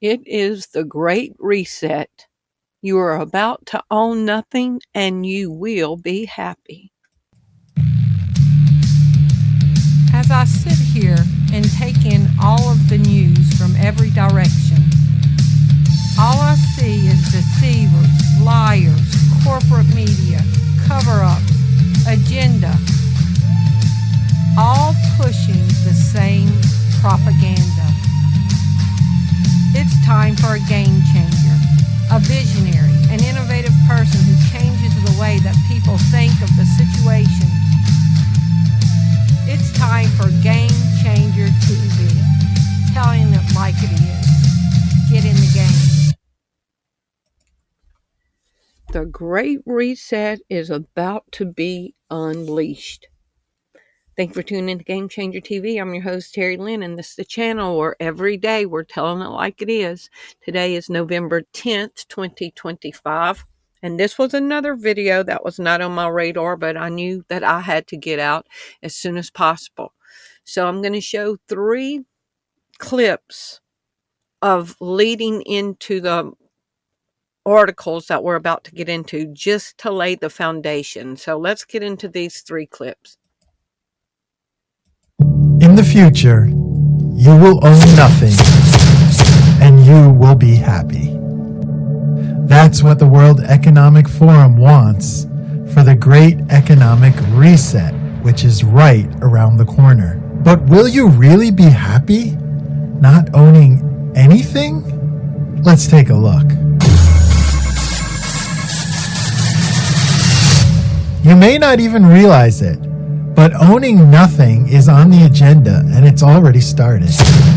It is the Great Reset. You are about to own nothing and you will be happy. As I sit here and take in all of the news from every direction, all I see is deceivers, liars, corporate media, cover-ups, agenda, all pushing the same propaganda. It's time for a game changer, a visionary, an innovative person who changes the way that people think of the situation. It's time for Game Changer TV, telling it like it is. Get in the game. The Great Reset is about to be unleashed. Thank you for tuning in to Game Changer TV. I'm your host, Terry Lynn, and this is the channel where every day we're telling it like it is. Today is November 10th, 2025, and this was another video that was not on my radar, but I knew that I had to get out as soon as possible. So I'm going to show 3 clips of leading into the articles that we're about to get into, just to lay the foundation. So let's get into these 3 clips. In the future, you will own nothing and you will be happy. That's what the World Economic Forum wants for the Great Economic Reset, which is right around the corner. But will you really be happy not owning anything? Let's take a look. You may not even realize it, but owning nothing is on the agenda and it's already started.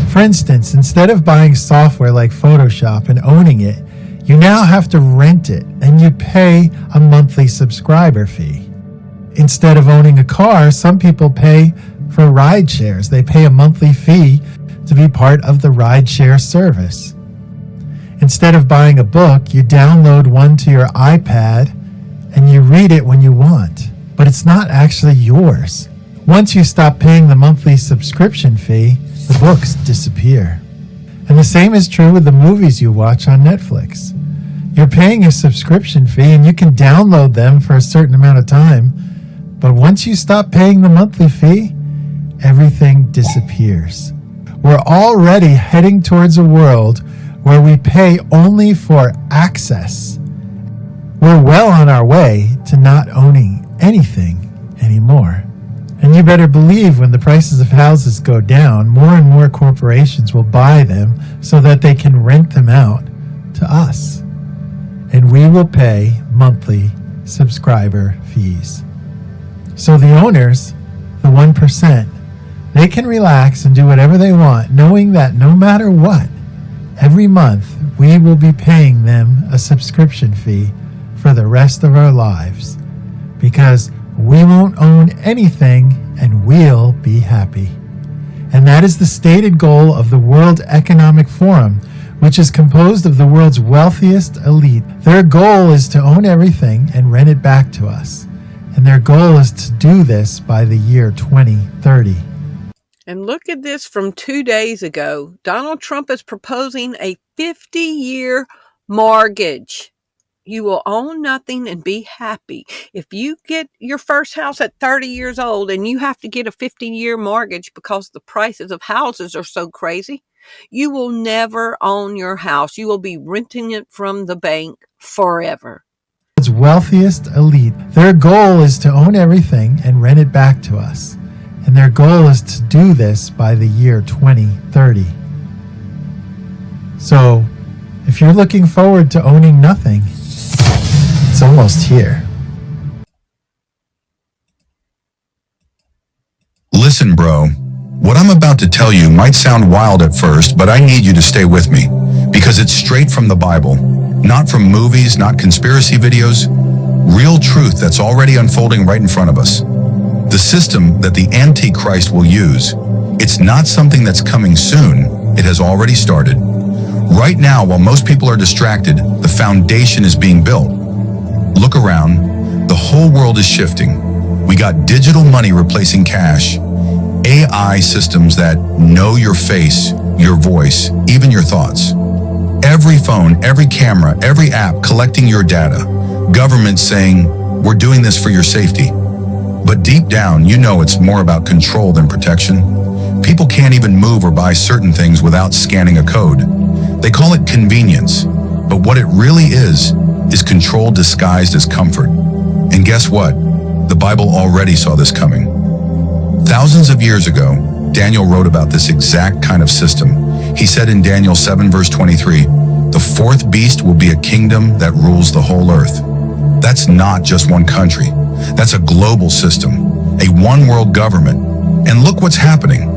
For instance, instead of buying software like Photoshop and owning it, you now have to rent it and you pay a monthly subscriber fee. Instead of owning a car, some people pay for ride shares. They pay a monthly fee to be part of the ride share service. Instead of buying a book, you download one to your iPad and you read it when you want. But it's not actually yours. Once you stop paying the monthly subscription fee, the books disappear. And the same is true with the movies you watch on Netflix. You're paying a subscription fee and you can download them for a certain amount of time, but once you stop paying the monthly fee, everything disappears. We're already heading towards a world where we pay only for access. We're well on our way to not owning anything anymore. And you better believe when the prices of houses go down, more and more corporations will buy them so that they can rent them out to us. And we will pay monthly subscriber fees. So the owners, the 1%, they can relax and do whatever they want, knowing that no matter what, every month we will be paying them a subscription fee for the rest of our lives. Because we won't own anything and we'll be happy. And that is the stated goal of the World Economic Forum, which is composed of the world's wealthiest elite. Their goal is to own everything and rent it back to us. And their goal is to do this by the year 2030. And look at this from 2 days ago. Donald Trump is proposing a 50-year mortgage. You will own nothing and be happy. If you get your first house at 30 years old and you have to get a 50-year mortgage because the prices of houses are so crazy, you will never own your house. You will be renting it from the bank forever. Its wealthiest elite. Their goal is to own everything and rent it back to us. And their goal is to do this by the year 2030. So, if you're looking forward to owning nothing, it's almost here. Listen, bro. What I'm about to tell you might sound wild at first, but I need you to stay with me, because it's straight from the Bible. Not from movies, not conspiracy videos. Real truth that's already unfolding right in front of us. The system that the Antichrist will use, it's not something that's coming soon. It has already started. Right now, while most people are distracted, the foundation is being built. Look around. The whole world is shifting. We got digital money replacing cash. AI systems that know your face, your voice, even your thoughts. Every phone, every camera, every app collecting your data. Governments saying, we're doing this for your safety. But deep down, you know it's more about control than protection. People can't even move or buy certain things without scanning a code. They call it convenience, but what it really is control disguised as comfort. And guess what? The Bible already saw this coming. Thousands of years ago, Daniel wrote about this exact kind of system. He said in Daniel 7 verse 23, the fourth beast will be a kingdom that rules the whole earth. That's not just one country. That's a global system, a one-world government. And look what's happening.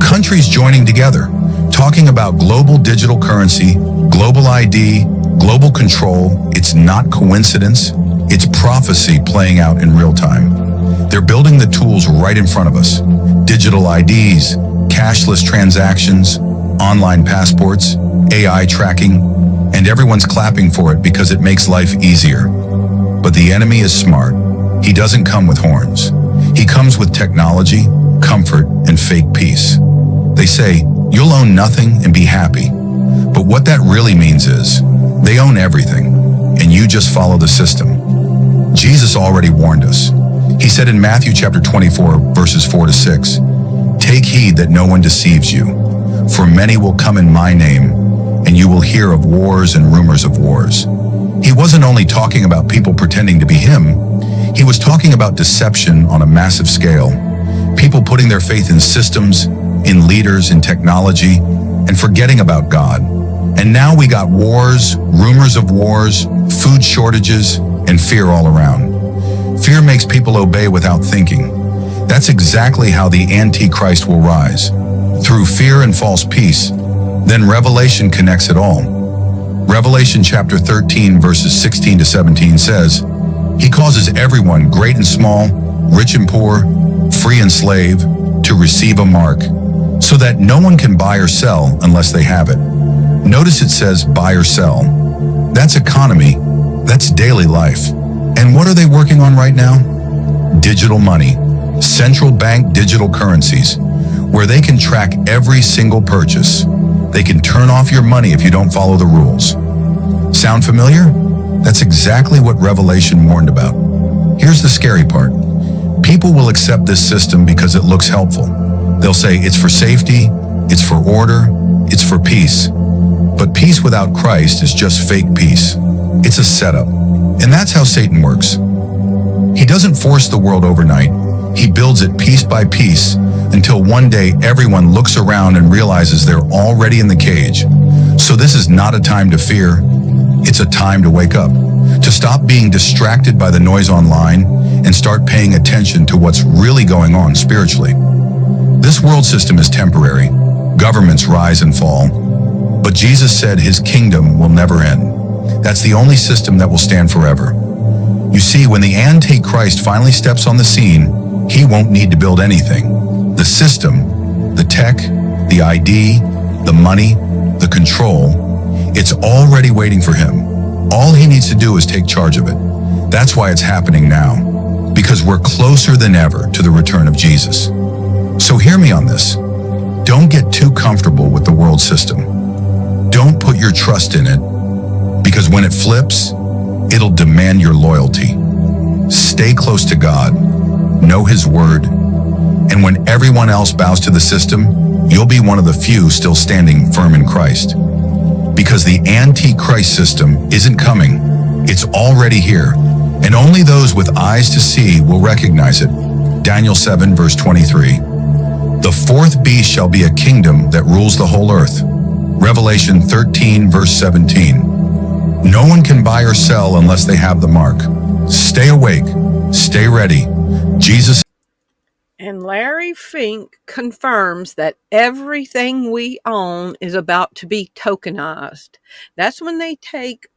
Countries joining together, talking about global digital currency, global ID, global control. It's not coincidence. It's prophecy playing out in real time. They're building the tools right in front of us. Digital IDs, cashless transactions, online passports, AI tracking, and everyone's clapping for it because it makes life easier. But the enemy is smart. He doesn't come with horns. He comes with technology, comfort, and fake peace. They say, you'll own nothing and be happy. But what that really means is, they own everything, and you just follow the system. Jesus already warned us. He said in Matthew chapter 24, verses 4 to 6, take heed that no one deceives you, for many will come in my name, and you will hear of wars and rumors of wars. He wasn't only talking about people pretending to be him, he was talking about deception on a massive scale. People putting their faith in systems, in leaders, in technology, and forgetting about God. And now we got wars, rumors of wars, food shortages, and fear all around. Fear makes people obey without thinking. That's exactly how the Antichrist will rise. Through fear and false peace. Then Revelation connects it all. Revelation chapter 13 verses 16 to 17 says, he causes everyone, great and small, rich and poor, free and slave, to receive a mark, so that no one can buy or sell unless they have it. Notice it says buy or sell. That's economy. That's daily life. And what are they working on right now? Digital money, central bank digital currencies, where they can track every single purchase. They can turn off your money if you don't follow the rules. Sound familiar? That's exactly what Revelation warned about. Here's the scary part. People will accept this system because it looks helpful. They'll say it's for safety, it's for order, it's for peace. But peace without Christ is just fake peace. It's a setup. And that's how Satan works. He doesn't force the world overnight. He builds it piece by piece until one day everyone looks around and realizes they're already in the cage. So this is not a time to fear. It's a time to wake up, to stop being distracted by the noise online and start paying attention to what's really going on spiritually. This world system is temporary. Governments rise and fall. But Jesus said his kingdom will never end. That's the only system that will stand forever. You see, when the Antichrist finally steps on the scene, he won't need to build anything. The system, the tech, the ID, the money, the control, it's already waiting for him. All he needs to do is take charge of it. That's why it's happening now, because we're closer than ever to the return of Jesus. So hear me on this. Don't get too comfortable with the world system. Don't put your trust in it, because when it flips, it'll demand your loyalty. Stay close to God, know his word, and when everyone else bows to the system, you'll be one of the few still standing firm in Christ. Because the Antichrist system isn't coming, it's already here, and only those with eyes to see will recognize it. Daniel 7 verse 23. The fourth beast shall be a kingdom that rules the whole earth. Revelation 13 verse 17. No one can buy or sell unless they have the mark. Stay awake, stay ready. Jesus. And Larry Fink confirms that everything we own is about to be tokenized. That's when they take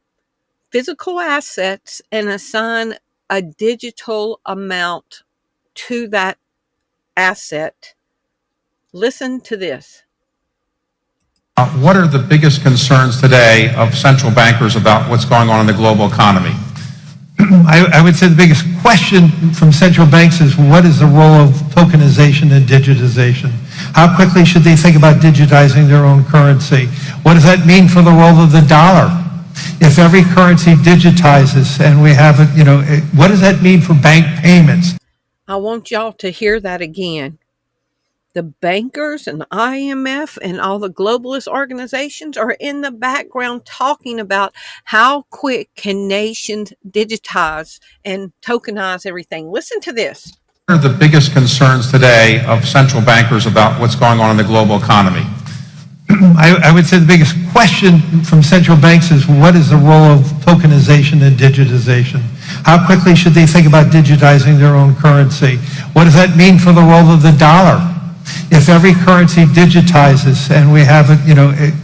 physical assets and assign a digital amount to that asset. Listen to this. What are the biggest concerns today of central bankers about what's going on in the global economy? I would say the biggest question from central banks is what is the role of tokenization and digitization? How quickly should they think about digitizing their own currency? What does that mean for the role of the dollar? If every currency digitizes and we have it, what does that mean for bank payments? I want y'all to hear that again. The bankers and the IMF and all the globalist organizations are in the background talking about how quick can nations digitize and tokenize everything. Listen to this. What are the biggest concerns today of central bankers about what's going on in the global economy? I would say the biggest question from central banks is what is the role of tokenization and digitization? How quickly should they think about digitizing their own currency? What does that mean for the role of the dollar? If every currency digitizes and we have it,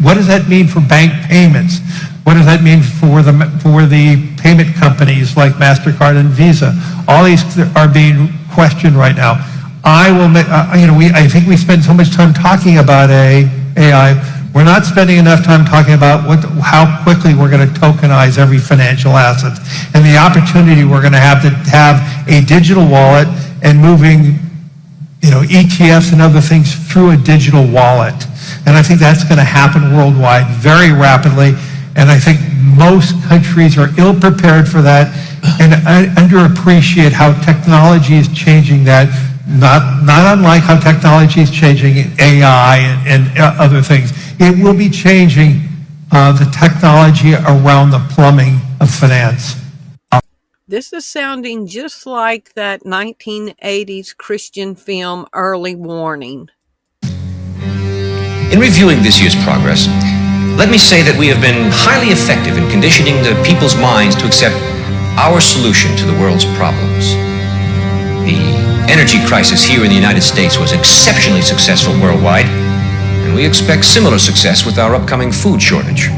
what does that mean for bank payments? What does that mean for the payment companies like MasterCard and Visa? All these are being questioned right now. I think we spend so much time talking about AI. We're not spending enough time talking about how quickly we're going to tokenize every financial asset and the opportunity we're going to have a digital wallet and moving ETFs and other things through a digital wallet. And I think that's going to happen worldwide very rapidly. And I think most countries are ill-prepared for that and underappreciate how technology is changing that, not unlike how technology is changing AI and other things. It will be changing the technology around the plumbing of finance. This is sounding just like that 1980s Christian film Early Warning. In reviewing this year's progress, let me say that we have been highly effective in conditioning the people's minds to accept our solution to the world's problems. The energy crisis here in the United States was exceptionally successful worldwide, and we expect similar success with our upcoming food shortage.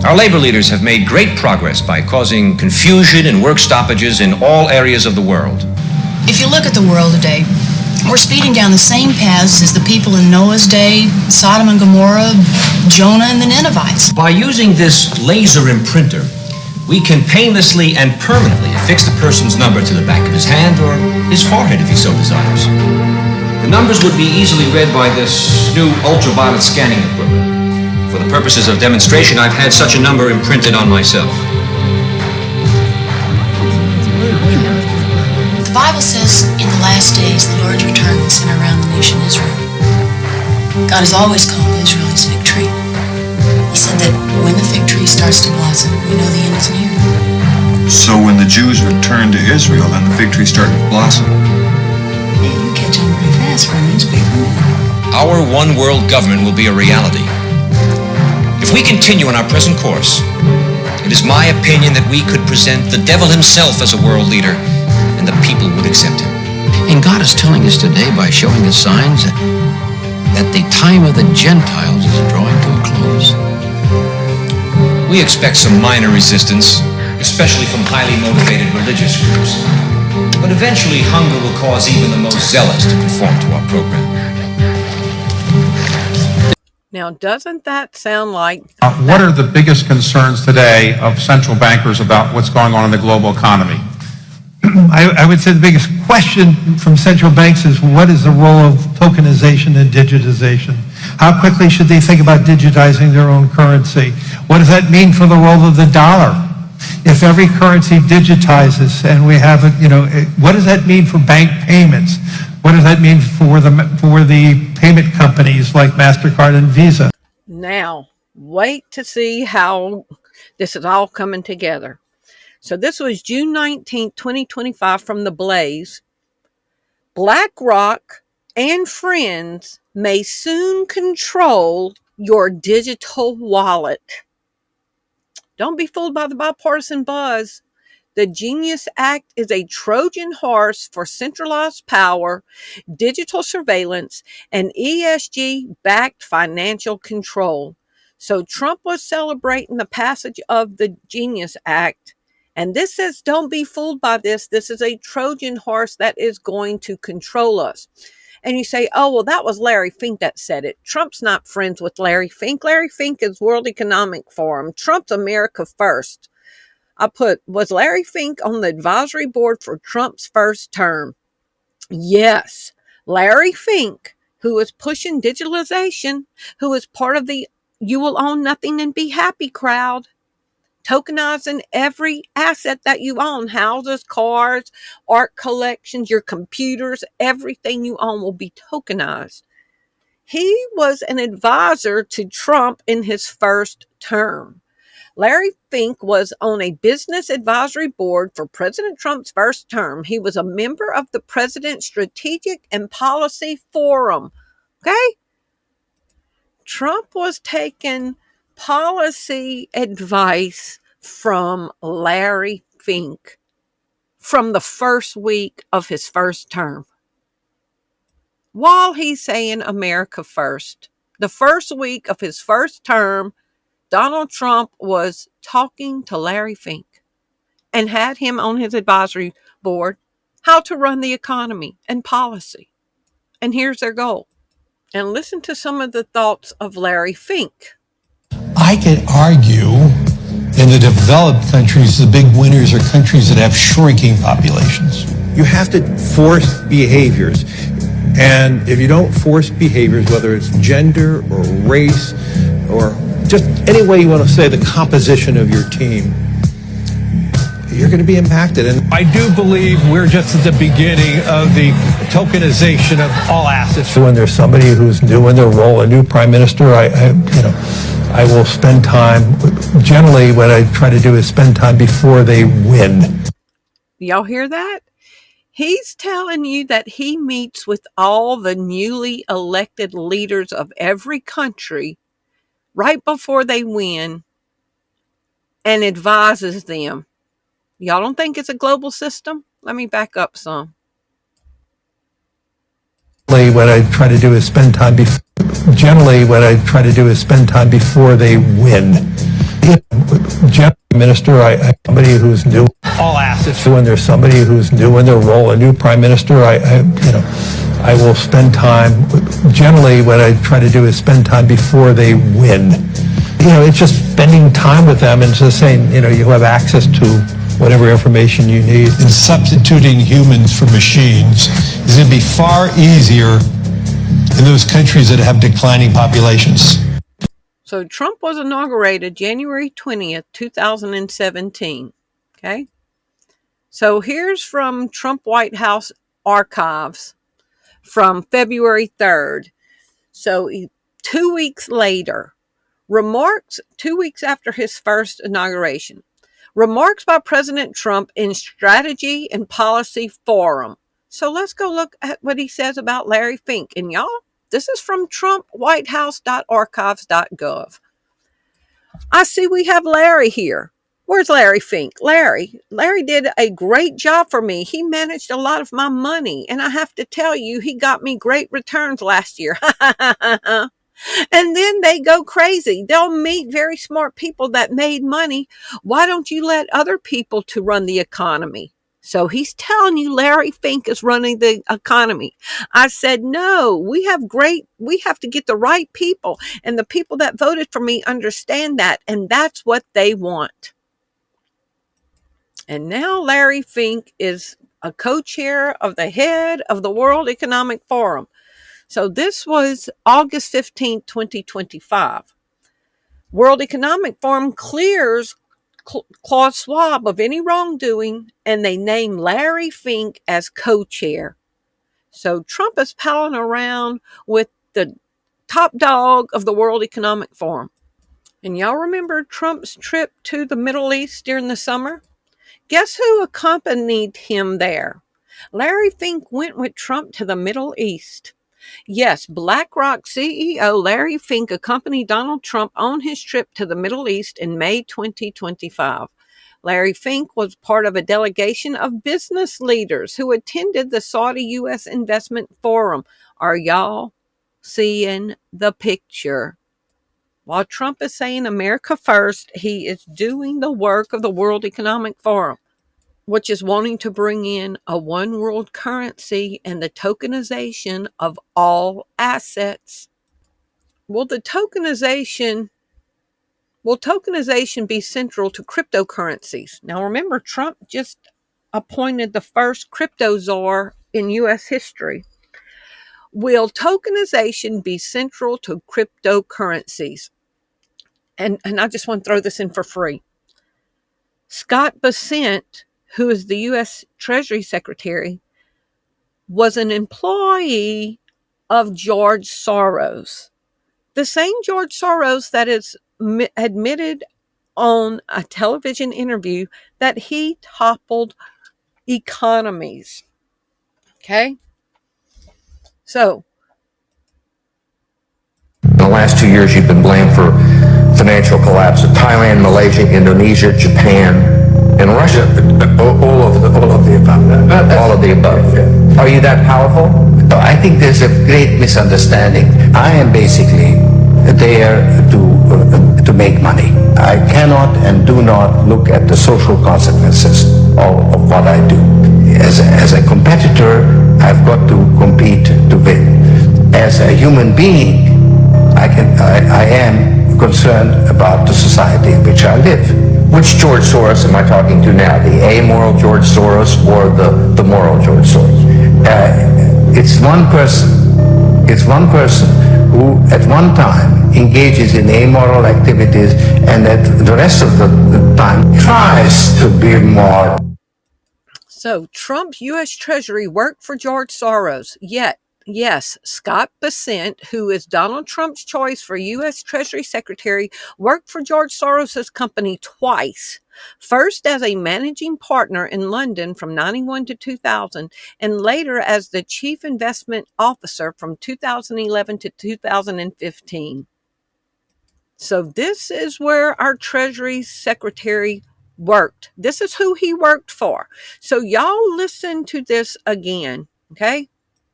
Our labor leaders have made great progress by causing confusion and work stoppages in all areas of the world. If you look at the world today, we're speeding down the same paths as the people in Noah's day, Sodom and Gomorrah, Jonah and the Ninevites. By using this laser imprinter, we can painlessly and permanently affix the person's number to the back of his hand or his forehead if he so desires. The numbers would be easily read by this new ultraviolet scanning equipment. For the purposes of demonstration, I've had such a number imprinted on myself. The Bible says in the last days the Lord's return will center around the nation Israel. God has always called Israel his fig tree. He said that when the fig tree starts to blossom, we know the end is near. So when the Jews returned to Israel, then the fig tree started to blossom. Hey, you catch on pretty fast for a newspaper man. Our one world government will be a reality. If we continue on our present course, it is my opinion that we could present the devil himself as a world leader, and the people would accept him. And God is telling us today by showing us signs that the time of the Gentiles is drawing to a close. We expect some minor resistance, especially from highly motivated religious groups. But eventually hunger will cause even the most zealous to conform to our program. Now, doesn't that sound like... What are the biggest concerns today of central bankers about what's going on in the global economy? I would say the biggest question from central banks is what is the role of tokenization and digitization? How quickly should they think about digitizing their own currency? What does that mean for the role of the dollar? If every currency digitizes and we have it, what does that mean for bank payments? What does that mean for the payment companies like MasterCard and Visa? Now, wait to see how this is all coming together. So this was June 19th, 2025 from The Blaze. BlackRock and friends may soon control your digital wallet. Don't be fooled by the bipartisan buzz. The Genius Act is a Trojan horse for centralized power, digital surveillance, and ESG-backed financial control. So Trump was celebrating the passage of the Genius Act. And this says, don't be fooled by this. This is a Trojan horse that is going to control us. And you say, oh, well, that was Larry Fink that said it. Trump's not friends with Larry Fink. Larry Fink is World Economic Forum. Trump's America First. Was Larry Fink on the advisory board for Trump's first term? Yes. Larry Fink, who is pushing digitalization, who is part of the you will own nothing and be happy crowd, tokenizing every asset that you own, houses, cars, art collections, your computers, everything you own will be tokenized. He was an advisor to Trump in his first term. Larry Fink was on a business advisory board for President Trump's first term. He was a member of the President's Strategic and Policy Forum. Okay? Trump was taking policy advice from Larry Fink from the first week of his first term. While he's saying America first, the first week of his first term, Donald Trump was talking to Larry Fink and had him on his advisory board how to run the economy and policy. And here's their goal. And listen to some of the thoughts of Larry Fink. I could argue in the developed countries, the big winners are countries that have shrinking populations. You have to force behaviors. And if you don't force behaviors, whether it's gender or race or just any way you want to say the composition of your team, you're going to be impacted. And I do believe we're just at the beginning of the tokenization of all assets. When there's somebody who's new in their role, a new prime minister, I will spend time. Generally, what I try to do is spend time before they win. Y'all hear that? He's telling you that he meets with all the newly elected leaders of every country right before they win and advises them. Y'all don't think it's a global system? Let me back up some. What I try to do is spend time before they win. General minister, somebody who's new. All assets. When there's somebody who's new in their role, a new prime minister, I will spend time. Generally, what I try to do is spend time before they win. It's just spending time with them and just saying, you have access to whatever information you need. And substituting humans for machines is going to be far easier in those countries that have declining populations. So Trump was inaugurated January 20th, 2017. Okay. So here's from Trump White House archives from February 3rd. So 2 weeks later, remarks 2 weeks after his first inauguration. Remarks by President Trump in Strategy and Policy Forum. So let's go look at what he says about Larry Fink. And y'all, this is from TrumpWhiteHouse.archives.gov. I see we have Larry here. Where's Larry Fink? Larry did a great job for me. He managed a lot of my money. And I have to tell you, he got me great returns last year. And then they go crazy. They'll meet very smart people that made money. Why don't you let other people to run the economy? So he's telling you Larry Fink is running the economy. I said, no, we have to get the right people. And the people that voted for me understand that. And that's what they want. And now Larry Fink is a co-chair of the head of the World Economic Forum. So this was August 15th, 2025. World Economic Forum clears Klaus Schwab of any wrongdoing, and they name Larry Fink as co-chair. So Trump is palling around with the top dog of the World Economic Forum. And y'all remember Trump's trip to the Middle East during the summer? Guess who accompanied him there? Larry Fink went with Trump to the Middle East. Yes, BlackRock CEO Larry Fink accompanied Donald Trump on his trip to the Middle East in May 2025. Larry Fink was part of a delegation of business leaders who attended the Saudi-U.S. Investment Forum. Are y'all seeing the picture? While Trump is saying America first, he is doing the work of the World Economic Forum, which is wanting to bring in a one world currency and the tokenization of all assets. Will tokenization be central to cryptocurrencies? Now remember, Trump just appointed the first crypto czar in U.S. history. Will tokenization be central to cryptocurrencies? And I just want to throw this in for free. Scott Bessent, who is the U.S. Treasury Secretary, was an employee of George Soros. The same George Soros that is admitted on a television interview that he toppled economies. Okay? So, in the last 2 years, you've been blamed for financial collapse of Thailand, Malaysia, Indonesia, Japan, and Russia. All of the above. All of the above. Are you that powerful? I think there's a great misunderstanding. I am basically there to make money. I cannot and do not look at the social consequences of what I do. As a competitor, I've got to compete to win. As a human being, I am concerned about the society in which I live. Which George Soros am I talking to now? The amoral George Soros or the moral George Soros? It's one person. It's one person who at one time engages in amoral activities and at the rest of the time tries to be moral. So Trump's U.S. Treasury worked for George Soros, yet, yes, Scott Bessent, who is Donald Trump's choice for U.S. Treasury Secretary, worked for George Soros' company twice. First as a managing partner in London from 91 to 2000, and later as the chief investment officer from 2011 to 2015. So this is where our Treasury Secretary worked. This is who he worked for. So y'all listen to this again, okay?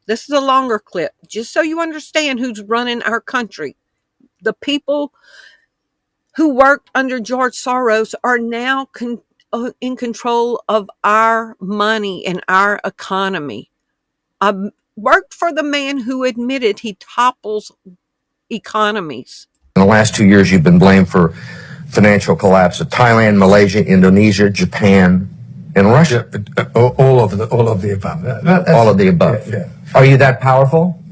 This is a longer clip, just so you understand who's running our country. The people who worked under George Soros are now in control of our money and our economy. I worked for the man who admitted he topples economies. In the last 2 years, you've been blamed for financial collapse of Thailand, Malaysia, Indonesia, Japan, and Russia. All of the above. All of the above. Yeah. Are you that powerful?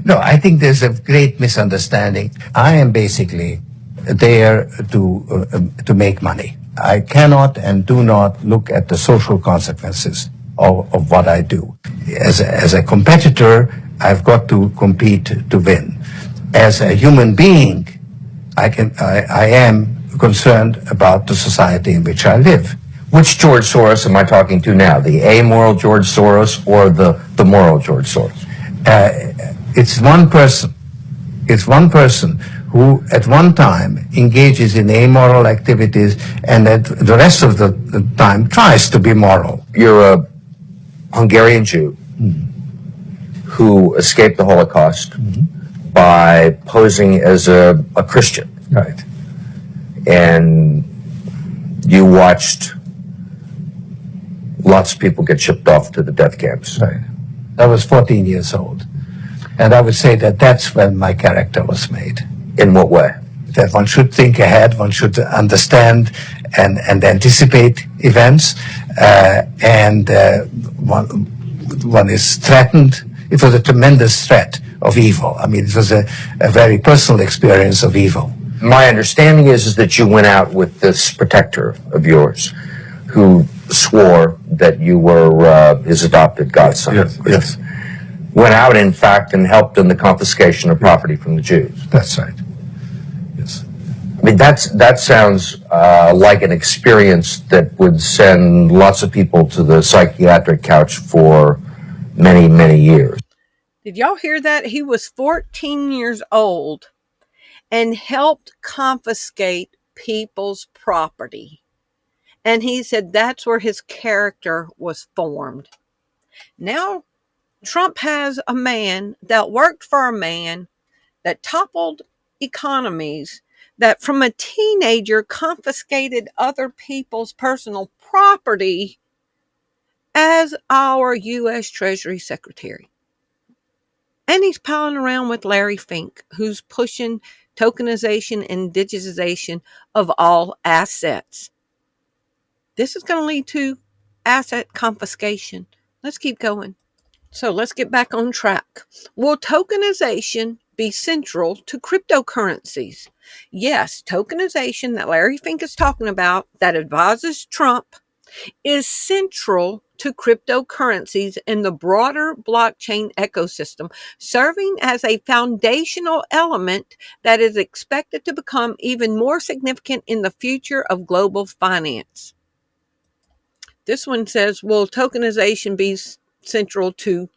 No, I think there's a great misunderstanding. I am basically there to make money. I cannot and do not look at the social consequences of what I do. As a competitor, I've got to compete to win. As a human being, I am concerned about the society in which I live. Which George Soros am I talking to now? The amoral George Soros or the moral George Soros? It's one person. It's one person who at one time engages in amoral activities and at the rest of the time tries to be moral. You're a Hungarian Jew who escaped the Holocaust by posing as a Christian. Right. And you watched lots of people get shipped off to the death camps. Right. I was 14 years old. And I would say that that's when my character was made. In what way? That one should think ahead, one should understand and anticipate events, and one is threatened. It was a tremendous threat of evil. I mean, it was a very personal experience of evil. My understanding is that you went out with this protector of yours who swore that you were his adopted godson. Yes. Went out, in fact, and helped in the confiscation of property from the Jews. That's right. Yes. I mean, that sounds like an experience that would send lots of people to the psychiatric couch for many, many years. Did y'all hear that? He was 14 years old and helped confiscate people's property. And he said that's where his character was formed. Now, Trump has a man that worked for a man that toppled economies, that from a teenager confiscated other people's personal property as our U.S. Treasury Secretary. And he's piling around with Larry Fink, who's pushing tokenization and digitization of all assets. This is going to lead to asset confiscation. Let's keep going. So let's get back on track. Will tokenization be central to cryptocurrencies? Yes, tokenization that Larry Fink is talking about, that advises Trump, is central to cryptocurrencies in the broader blockchain ecosystem, serving as a foundational element that is expected to become even more significant in the future of global finance. This one says, will tokenization be central to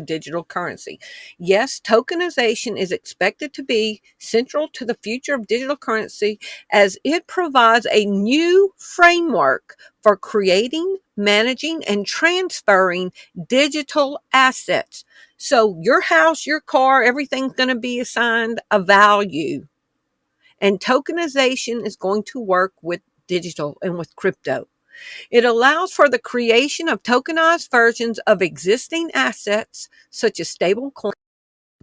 digital currency? Yes, tokenization is expected to be central to the future of digital currency as it provides a new framework for creating, managing, and transferring digital assets. So your house, your car, everything's going to be assigned a value. And tokenization is going to work with digital and with crypto. It allows for the creation of tokenized versions of existing assets, such as stable coins,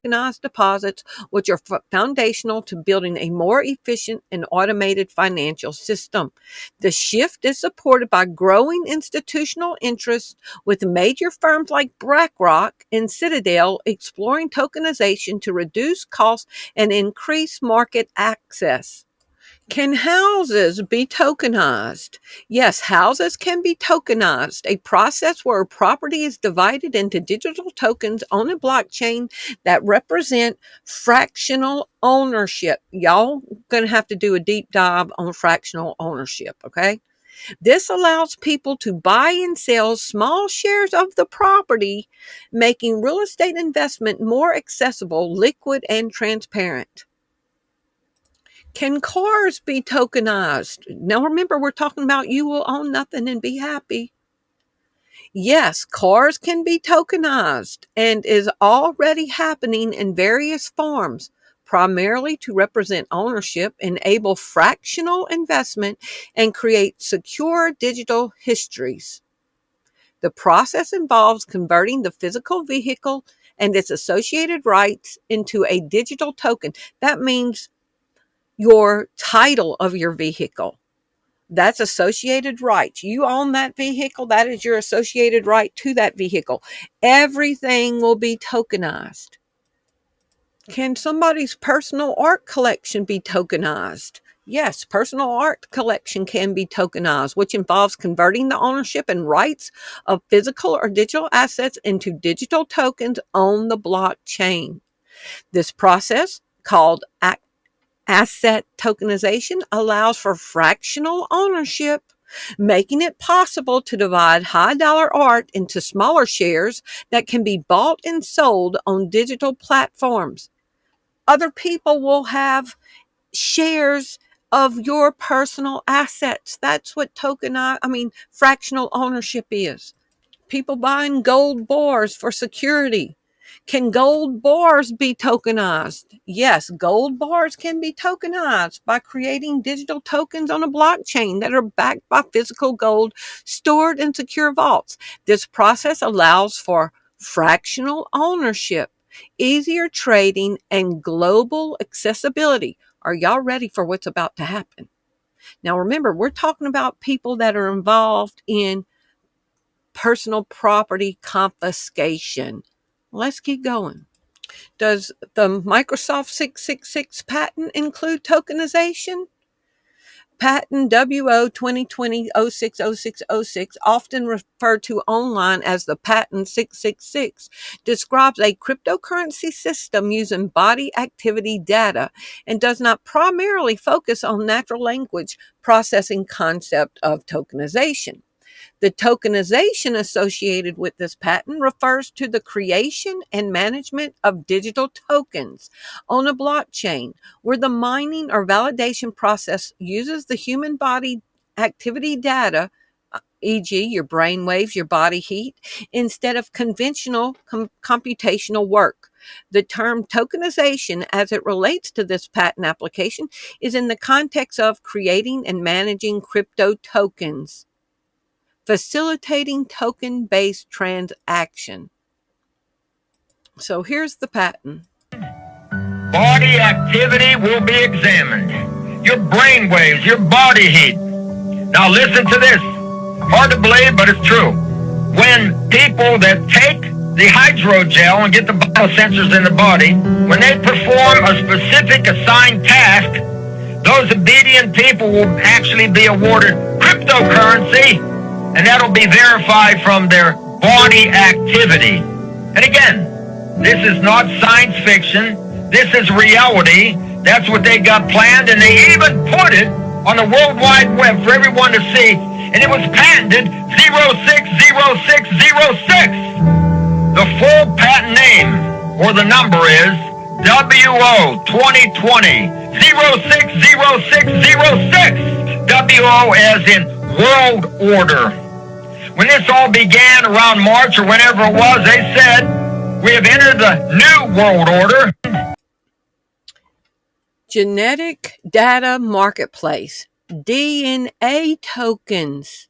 tokenized deposits, which are foundational to building a more efficient and automated financial system. The shift is supported by growing institutional interest, with major firms like BlackRock and Citadel exploring tokenization to reduce costs and increase market access. Can houses be tokenized? Yes, houses can be tokenized, a process where a property is divided into digital tokens on a blockchain that represent fractional ownership. Y'all gonna have to do a deep dive on fractional ownership, okay? This allows people to buy and sell small shares of the property, making real estate investment more accessible, liquid, and transparent. Can cars be tokenized? Now remember, we're talking about you will own nothing and be happy. Yes, cars can be tokenized and is already happening in various forms, primarily to represent ownership, enable fractional investment, and create secure digital histories. The process involves converting the physical vehicle and its associated rights into a digital token. That means your title of your vehicle. That's associated rights. You own that vehicle. That is your associated right to that vehicle. Everything will be tokenized. Can somebody's personal art collection be tokenized? Yes, personal art collection can be tokenized, which involves converting the ownership and rights of physical or digital assets into digital tokens on the blockchain. This process, called asset tokenization, allows for fractional ownership, making it possible to divide high-dollar art into smaller shares that can be bought and sold on digital platforms. Other people will have shares of your personal assets. That's what fractional ownership is. People buying gold bars for security. Can gold bars be tokenized? Yes, gold bars can be tokenized by creating digital tokens on a blockchain that are backed by physical gold stored in secure vaults. This process allows for fractional ownership, easier trading, and global accessibility. Are y'all ready for what's about to happen? Now remember, we're talking about people that are involved in personal property confiscation. Let's keep going. Does the Microsoft 666 patent include tokenization? Patent WO 2020-060606, often referred to online as the Patent 666, describes a cryptocurrency system using body activity data and does not primarily focus on natural language processing concept of tokenization. The tokenization associated with this patent refers to the creation and management of digital tokens on a blockchain, where the mining or validation process uses the human body activity data, e.g., your brain waves, your body heat, instead of conventional computational work. The term tokenization, as it relates to this patent application, is in the context of creating and managing crypto tokens, facilitating token-based transaction. So here's the patent. Body activity will be examined. Your brain waves, your body heat. Now listen to this. Hard to believe, but it's true. when people that take the hydrogel and get the biosensors in the body, when they perform a specific assigned task, those obedient people will actually be awarded cryptocurrency, and that'll be verified from their body activity. And again, this is not science fiction. This is reality. That's what they got planned, and they even put it on the World Wide Web for everyone to see, and it was patented 060606. The full patent name, or the number is WO 2020 060606. WO as in World Order. When this all began around March or whenever it was, they said, we have entered the new world order. Genetic data marketplace, DNA tokens.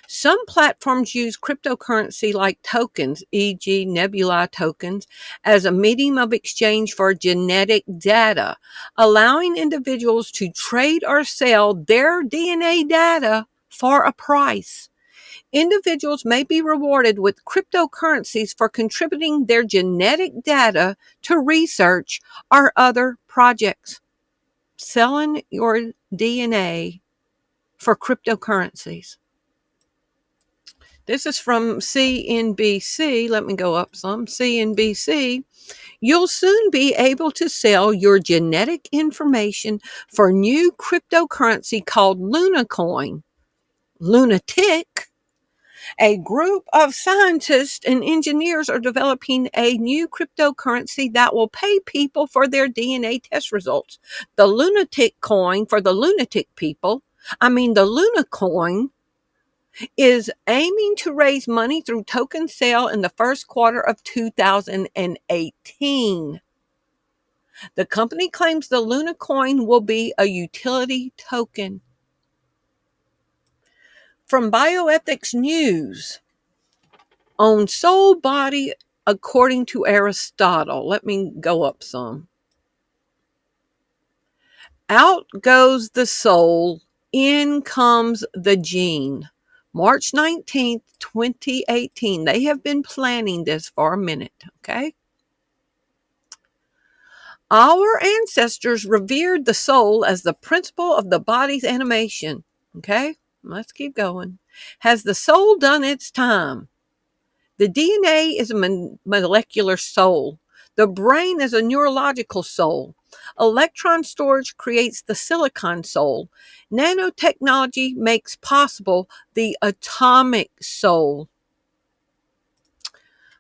Some platforms use cryptocurrency like tokens, e.g. nebula tokens, as a medium of exchange for genetic data, allowing individuals to trade or sell their DNA data for a price. Individuals may be rewarded with cryptocurrencies for contributing their genetic data to research or other projects. Selling your DNA for cryptocurrencies. This is from CNBC. Let me go up some. CNBC. You'll soon be able to sell your genetic information for new cryptocurrency called Lunacoin. Lunatic. A group of scientists and engineers are developing a new cryptocurrency that will pay people for their DNA test results. The lunatic coin for the lunatic people, the Lunacoin, is aiming to raise money through token sale in the first quarter of 2018. The company claims the Lunacoin will be a utility token. From Bioethics News, on soul body according to Aristotle. Let me go up some. Out goes the soul, in comes the gene. March 19th, 2018. They have been planning this for a minute, okay? Our ancestors revered the soul as the principle of the body's animation, okay? Let's keep going. Has the soul done its time? The DNA is a molecular soul. The brain is a neurological soul. Electron storage creates the silicon soul. Nanotechnology makes possible the atomic soul.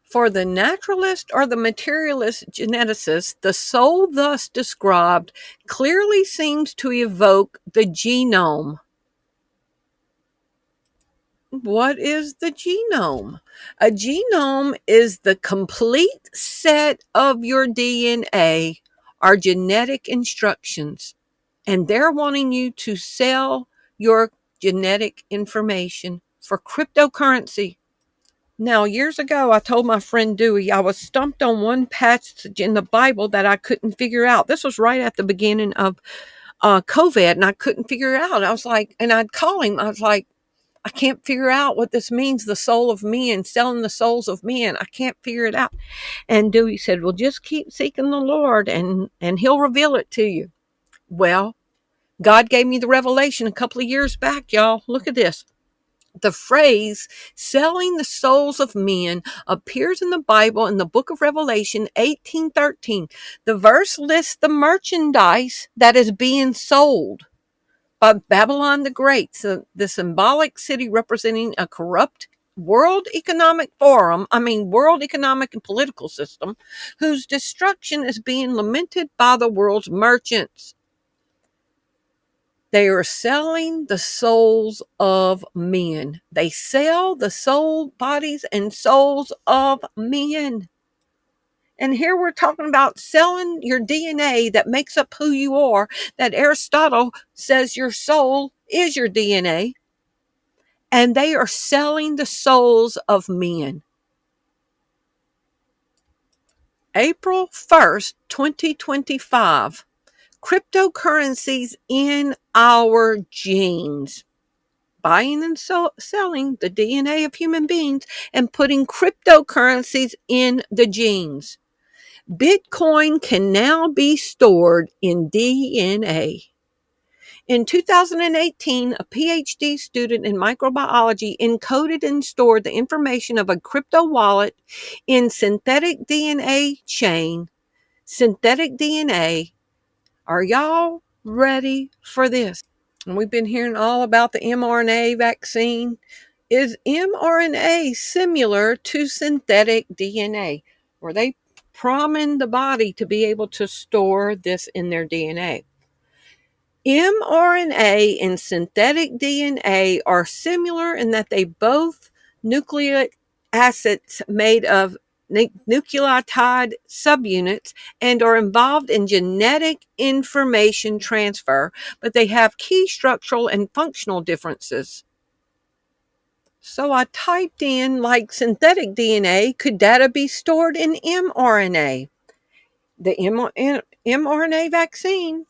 For the naturalist or the materialist geneticist, the soul thus described clearly seems to evoke the genome. What is the genome? A genome is the complete set of your DNA or genetic instructions, and they're wanting you to sell your genetic information for cryptocurrency. Now, years ago, I told my friend Dewey I was stumped on one passage in the Bible that I couldn't figure out. This was right at the beginning of COVID, and I couldn't figure it out. I was like, and I'd call him. I was like, I can't figure out what this means, the soul of men, selling the souls of men. I can't figure it out. And Dewey said, well, just keep seeking the Lord and he'll reveal it to you. Well, God gave me the revelation a couple of years back, y'all. Look at this. The phrase selling the souls of men appears in the Bible in the book of Revelation 18:13. The verse lists the merchandise that is being sold by Babylon the Great, so the symbolic city representing a corrupt world economic and political system, whose destruction is being lamented by the world's merchants. They are selling the souls of men. They sell the soul, bodies, and souls of men. And here we're talking about selling your DNA that makes up who you are, that Aristotle says your soul is your DNA. And they are selling the souls of men. April 1st, 2025. Cryptocurrencies in our genes. buying and selling the DNA of human beings and putting cryptocurrencies in the genes. Bitcoin can now be stored in DNA. In 2018, a PhD student in microbiology encoded and stored the information of a crypto wallet in synthetic DNA chain. Synthetic DNA. Are y'all ready for this? And we've been hearing all about the mRNA vaccine. Is mRNA similar to synthetic DNA? Were they priming the body to be able to store this in their DNA? mRNA and synthetic DNA are similar in that they both nucleic acids made of nucleotide subunits and are involved in genetic information transfer, but they have key structural and functional differences. So I typed in, like synthetic DNA, could data be stored in mRNA? The mRNA vaccine.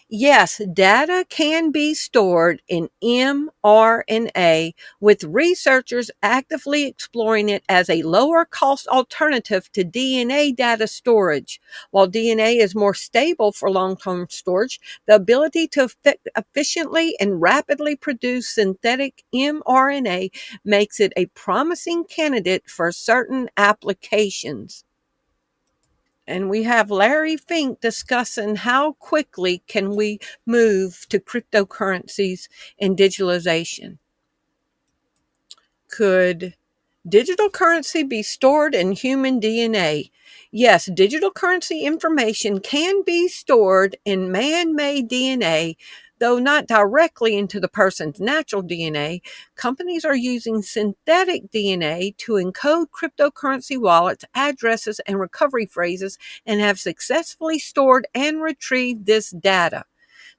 Yes, data can be stored in mRNA, with researchers actively exploring it as a lower cost alternative to DNA data storage. While DNA is more stable for long-term storage, the ability to efficiently and rapidly produce synthetic mRNA makes it a promising candidate for certain applications. And we have Larry Fink discussing how quickly can we move to cryptocurrencies and digitalization. Could digital currency be stored in human DNA? Yes, digital currency information can be stored in man-made DNA, though not directly into the person's natural DNA. Companies are using synthetic DNA to encode cryptocurrency wallets, addresses, and recovery phrases, and have successfully stored and retrieved this data.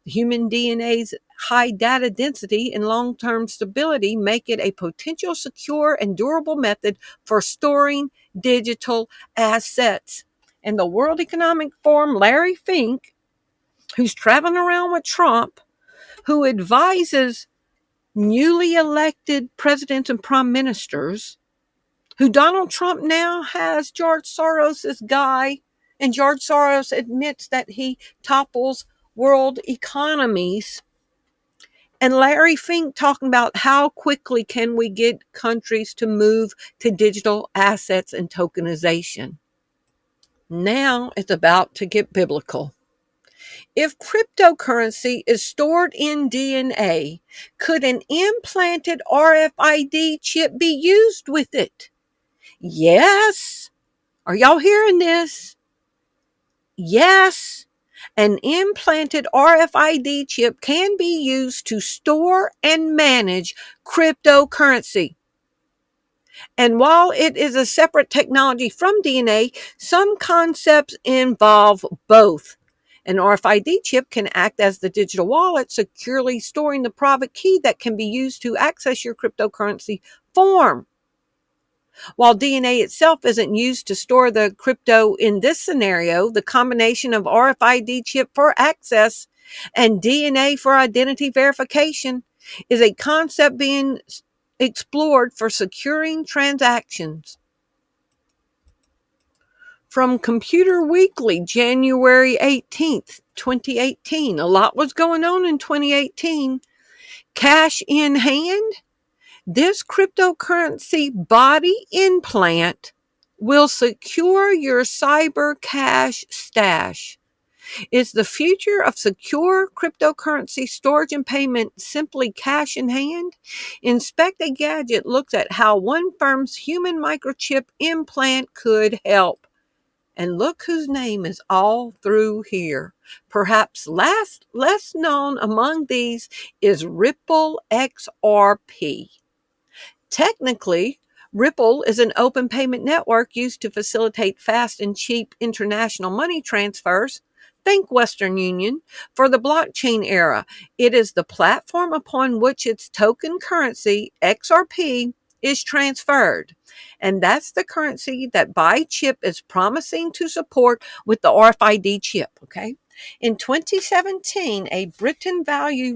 Human DNA's high data density and long-term stability make it a potential secure and durable method for storing digital assets. And the World Economic Forum, Larry Fink, who's traveling around with Trump, who advises newly elected presidents and prime ministers, who Donald Trump now has George Soros' guy, and George Soros admits that he topples world economies. And Larry Fink talking about how quickly can we get countries to move to digital assets and tokenization. Now it's about to get biblical. If cryptocurrency is stored in DNA, could an implanted RFID chip be used with it? Yes. Are y'all hearing this? Yes. An implanted RFID chip can be used to store and manage cryptocurrency. And while it is a separate technology from DNA, some concepts involve both. An RFID chip can act as the digital wallet, securely storing the private key that can be used to access your cryptocurrency form. While DNA itself isn't used to store the crypto in this scenario, the combination of RFID chip for access and DNA for identity verification is a concept being explored for securing transactions. From Computer Weekly, January 18th, 2018. A lot was going on in 2018. Cash in hand. This cryptocurrency body implant will secure your cyber cash stash. Is the future of secure cryptocurrency storage and payment simply cash in hand? Inspect a Gadget looks at how one firm's human microchip implant could help. And look whose name is all through here. Perhaps less known among these is Ripple XRP. Technically, Ripple is an open payment network used to facilitate fast and cheap international money transfers. Think Western Union. For the blockchain era, it is the platform upon which its token currency, XRP, is transferred. And that's the currency that BuyChip is promising to support with the RFID chip, okay? In 2017, Bitcoin value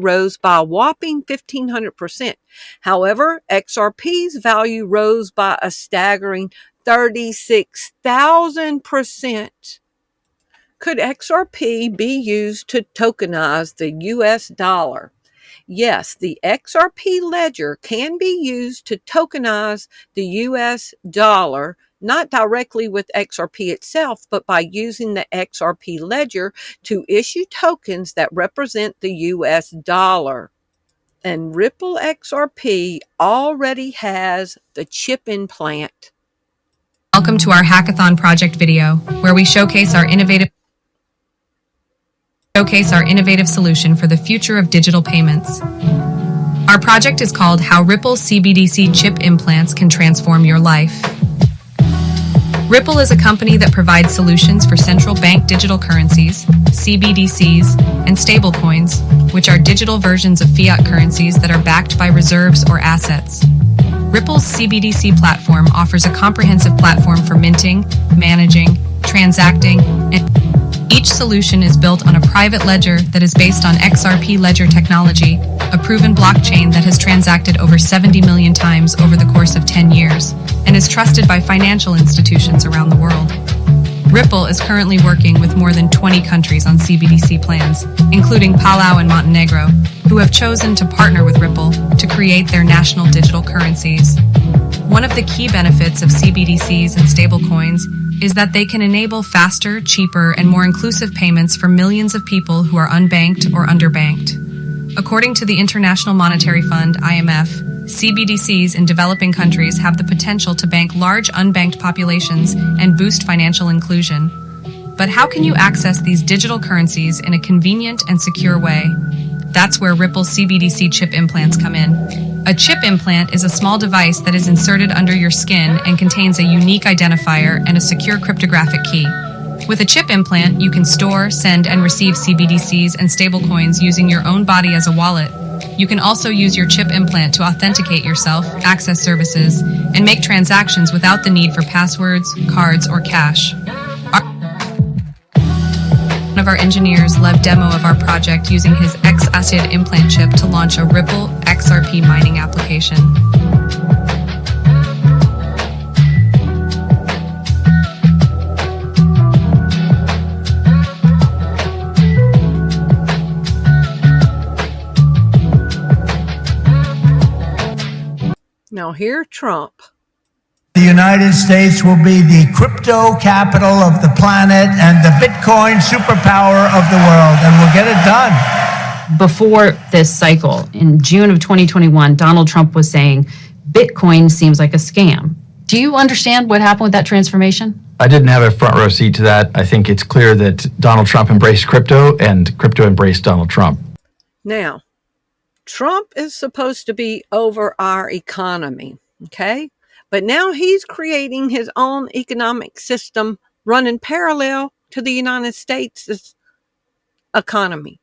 rose by a whopping 1,500%. However, XRP's value rose by a staggering 36,000%. Could XRP be used to tokenize the US dollar? Yes, the XRP ledger can be used to tokenize the US dollar, not directly with XRP itself, but by using the XRP ledger to issue tokens that represent the US dollar. And Ripple XRP already has the chip implant. Welcome to our Hackathon project video, where we showcase our innovative solution for the future of digital payments. Our project is called How Ripple CBDC Chip Implants Can Transform Your Life. Ripple is a company that provides solutions for central bank digital currencies, CBDCs, and stablecoins, which are digital versions of fiat currencies that are backed by reserves or assets. Ripple's CBDC platform offers a comprehensive platform for minting, managing, transacting, and each solution is built on a private ledger that is based on XRP ledger technology, a proven blockchain that has transacted over 70 million times over the course of 10 years, and is trusted by financial institutions around the world. Ripple is currently working with more than 20 countries on CBDC plans, including Palau and Montenegro, who have chosen to partner with Ripple to create their national digital currencies. One of the key benefits of CBDCs and stablecoins is that they can enable faster, cheaper, and more inclusive payments for millions of people who are unbanked or underbanked. According to the International Monetary Fund, IMF, CBDCs in developing countries have the potential to bank large unbanked populations and boost financial inclusion. But how can you access these digital currencies in a convenient and secure way? That's where Ripple CBDC chip implants come in. A chip implant is a small device that is inserted under your skin and contains a unique identifier and a secure cryptographic key. With a chip implant, you can store, send, and receive CBDCs and stablecoins using your own body as a wallet. You can also use your chip implant to authenticate yourself, access services, and make transactions without the need for passwords, cards, or cash. One of our engineers led demo of our project using his X-Acid implant chip to launch a Ripple XRP mining application. Now hear Trump. The United States will be the crypto capital of the planet and the Bitcoin superpower of the world, and we'll get it done. Before this cycle, in June of 2021, Donald Trump was saying, Bitcoin seems like a scam. Do you understand what happened with that transformation? I didn't have a front row seat to that. I think it's clear that Donald Trump embraced crypto and crypto embraced Donald Trump. Now, Trump is supposed to be over our economy, okay? But now he's creating his own economic system running parallel to the United States' economy.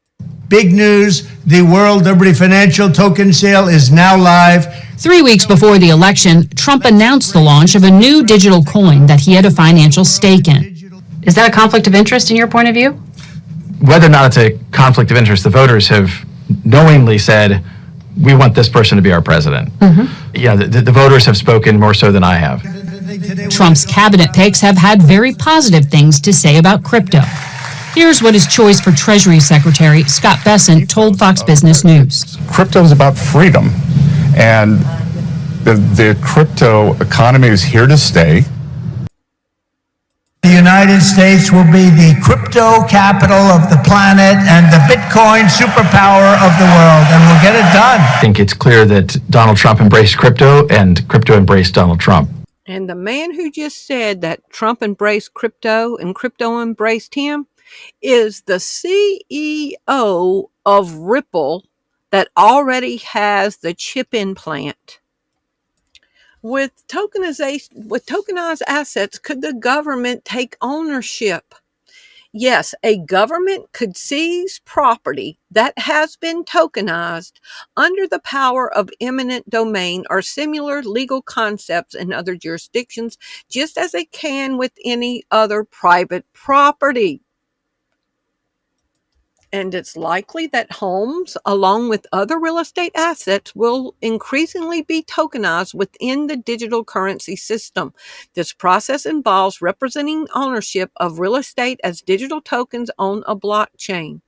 Big news, the World Liberty Financial token sale is now live. 3 weeks before the election, Trump announced the launch of a new digital coin that he had a financial stake in. Is that a conflict of interest in your point of view? Whether or not it's a conflict of interest, the voters have knowingly said, we want this person to be our president. Yeah, the voters have spoken more so than I have. Trump's cabinet picks have had very positive things to say about crypto. Here's what his choice for Treasury Secretary Scott Bessent told Fox Business News. Crypto is about freedom, and the crypto economy is here to stay. The United States will be the crypto capital of the planet and the Bitcoin superpower of the world, and we'll get it done. I think it's clear that Donald Trump embraced crypto and crypto embraced Donald Trump. And the man who just said that Trump embraced crypto and crypto embraced him is the CEO of Ripple that already has the chip implant. With tokenized assets, could the government take ownership? Yes, a government could seize property that has been tokenized under the power of eminent domain or similar legal concepts in other jurisdictions, just as it can with any other private property. And it's likely that homes, along with other real estate assets, will increasingly be tokenized within the digital currency system. This process involves representing ownership of real estate as digital tokens on a blockchain.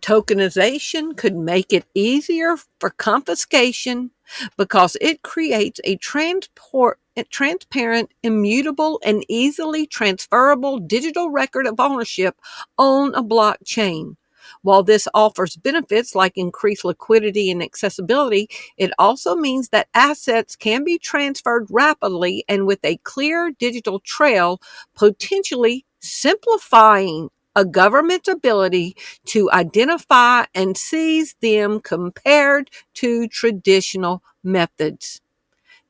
Tokenization could make it easier for confiscation because it creates a transparent, immutable, and easily transferable digital record of ownership on a blockchain. While this offers benefits like increased liquidity and accessibility, it also means that assets can be transferred rapidly and with a clear digital trail, potentially simplifying a government's ability to identify and seize them compared to traditional methods.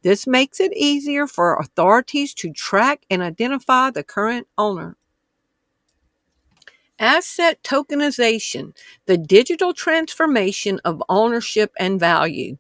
This makes it easier for authorities to track and identify the current owner. Asset tokenization, the digital transformation of ownership and value.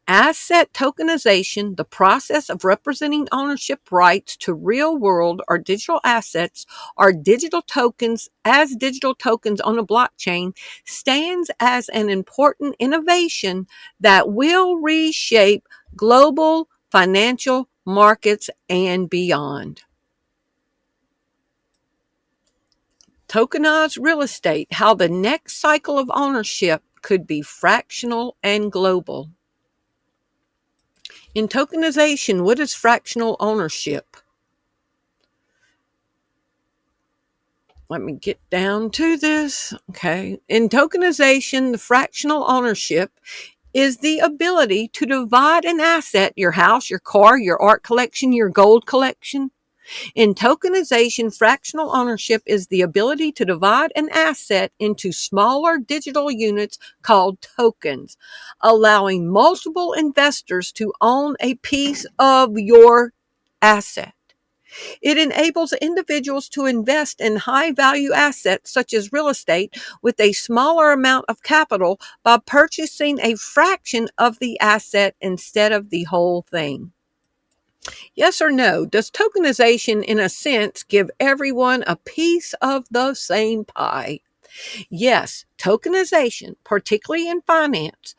Asset tokenization, the process of representing ownership rights to real-world or digital assets or digital tokens as digital tokens on a blockchain, stands as an important innovation that will reshape global financial markets and beyond. Tokenized real estate, how the next cycle of ownership could be fractional and global. In tokenization, what is fractional ownership? Let me get down to this. Okay. In tokenization, the fractional ownership is the ability to divide an asset, your house, your car, your art collection, your gold collection. In tokenization, fractional ownership is the ability to divide an asset into smaller digital units called tokens, allowing multiple investors to own a piece of your asset. It enables individuals to invest in high-value assets such as real estate with a smaller amount of capital by purchasing a fraction of the asset instead of the whole thing. Yes or no? Does tokenization, in a sense, give everyone a piece of the same pie? Yes, tokenization, particularly in finance,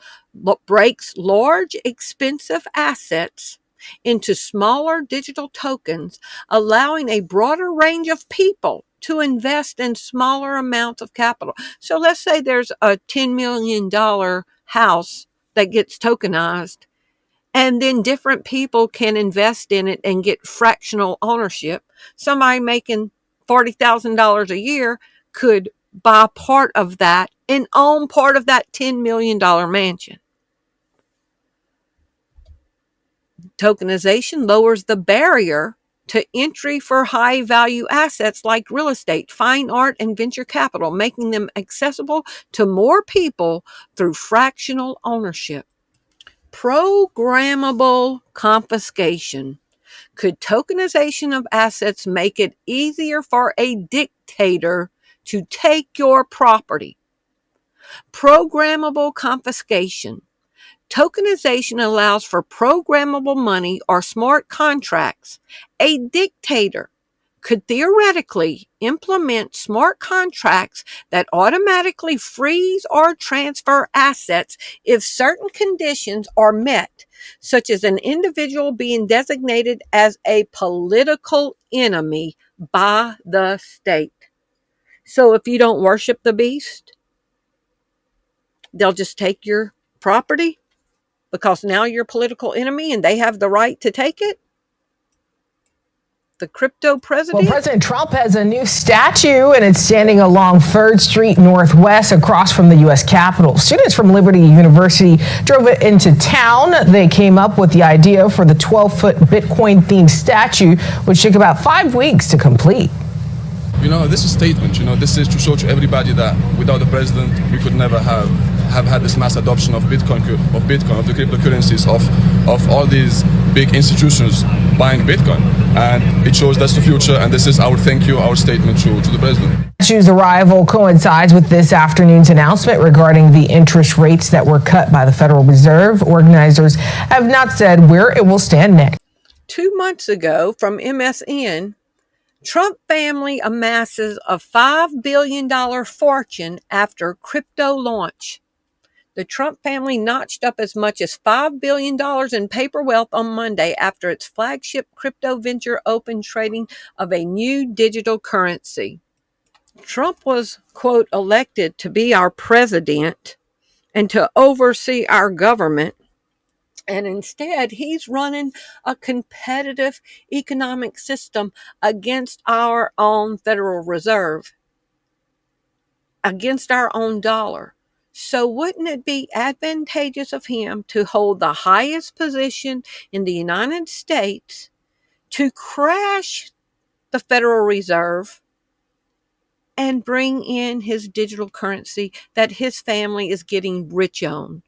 breaks large, expensive assets into smaller digital tokens, allowing a broader range of people to invest in smaller amounts of capital. So let's say there's a $10 million house that gets tokenized, and then different people can invest in it and get fractional ownership. Somebody making $40,000 a year could buy part of that and own part of that $10 million mansion. Tokenization lowers the barrier to entry for high-value assets like real estate, fine art, and venture capital, making them accessible to more people through fractional ownership. Programmable confiscation. Could tokenization of assets make it easier for a dictator to take your property? Programmable confiscation. Tokenization allows for programmable money or smart contracts. A dictator could theoretically implement smart contracts that automatically freeze or transfer assets if certain conditions are met, such as an individual being designated as a political enemy by the state. So if you don't worship the beast, they'll just take your property because now you're a political enemy and they have the right to take it? The crypto president? Well, President Trump has a new statue, and it's standing along 3rd Street Northwest across from the U.S. Capitol. Students from Liberty University drove it into town. They came up with the idea for the 12-foot Bitcoin-themed statue, which took about 5 weeks to complete. You know, this is a statement. You know, this is to show to everybody that without the president, we could never have had this mass adoption of Bitcoin, of the cryptocurrencies, of all these big institutions buying Bitcoin. And it shows that's the future, and this is our thank you, our statement to the president. Statue's arrival coincides with this afternoon's announcement regarding the interest rates that were cut by the Federal Reserve. Organizers have not said where it will stand next. 2 months ago, from MSN, Trump family amasses a $5 billion fortune after crypto launch. The Trump family notched up as much as $5 billion in paper wealth on Monday after its flagship crypto venture opened trading of a new digital currency. Trump was, quote, elected to be our president and to oversee our government. And instead, he's running a competitive economic system against our own Federal Reserve, against our own dollar. So wouldn't it be advantageous of him to hold the highest position in the United States, to crash the Federal Reserve, and bring in his digital currency that his family is getting rich on?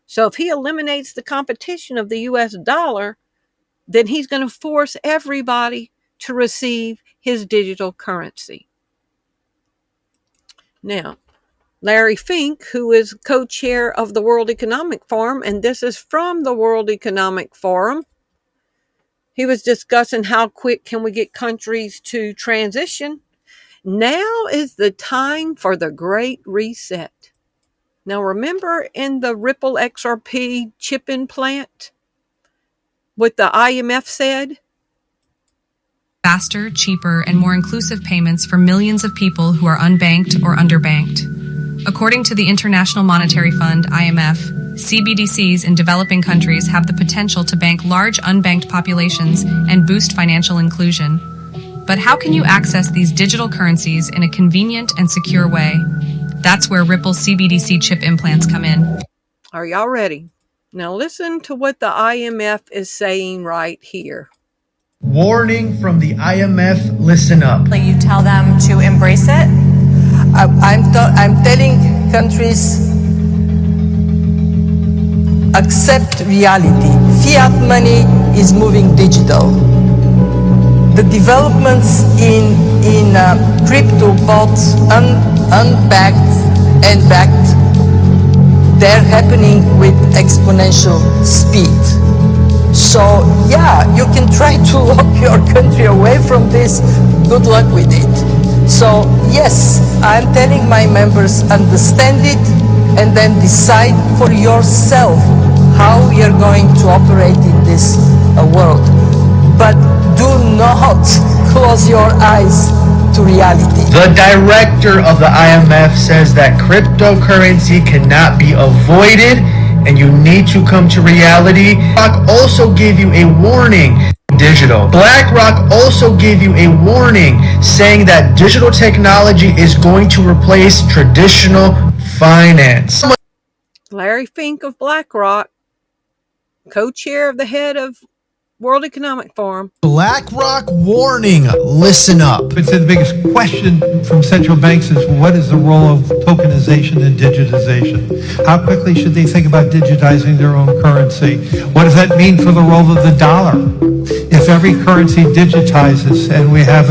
So if he eliminates the competition of the U.S. dollar, then he's going to force everybody to receive his digital currency. Now, Larry Fink, who is co-chair of the World Economic Forum, and this is from the World Economic Forum, he was discussing how quick can we get countries to transition. Now is the time for the Great Reset. Now remember in the Ripple XRP chip implant, what the IMF said? Faster, cheaper, and more inclusive payments for millions of people who are unbanked or underbanked. According to the International Monetary Fund, IMF, CBDCs in developing countries have the potential to bank large unbanked populations and boost financial inclusion. But how can you access these digital currencies in a convenient and secure way? That's where Ripple CBDC chip implants come in. Are y'all ready? Now listen to what the IMF is saying right here. Warning from the IMF, listen up. You tell them to embrace it? I'm telling countries, accept reality. Fiat money is moving digital. The developments in crypto, both unbacked and backed, they're happening with exponential speed. So yeah, you can try to lock your country away from this. Good luck with it. So yes, I'm telling my members, understand it and then decide for yourself how you're going to operate in this world. But do not close your eyes to reality. The director of the IMF says that cryptocurrency cannot be avoided and you need to come to reality. BlackRock also gave you a warning. Digital. BlackRock also gave you a warning saying that digital technology is going to replace traditional finance. Larry Fink of BlackRock, co-chair of the head of World Economic Forum. BlackRock warning, listen up. I'd say the biggest question from central banks is what is the role of tokenization and digitization? How quickly should they think about digitizing their own currency? What does that mean for the role of the dollar? If every currency digitizes and we have,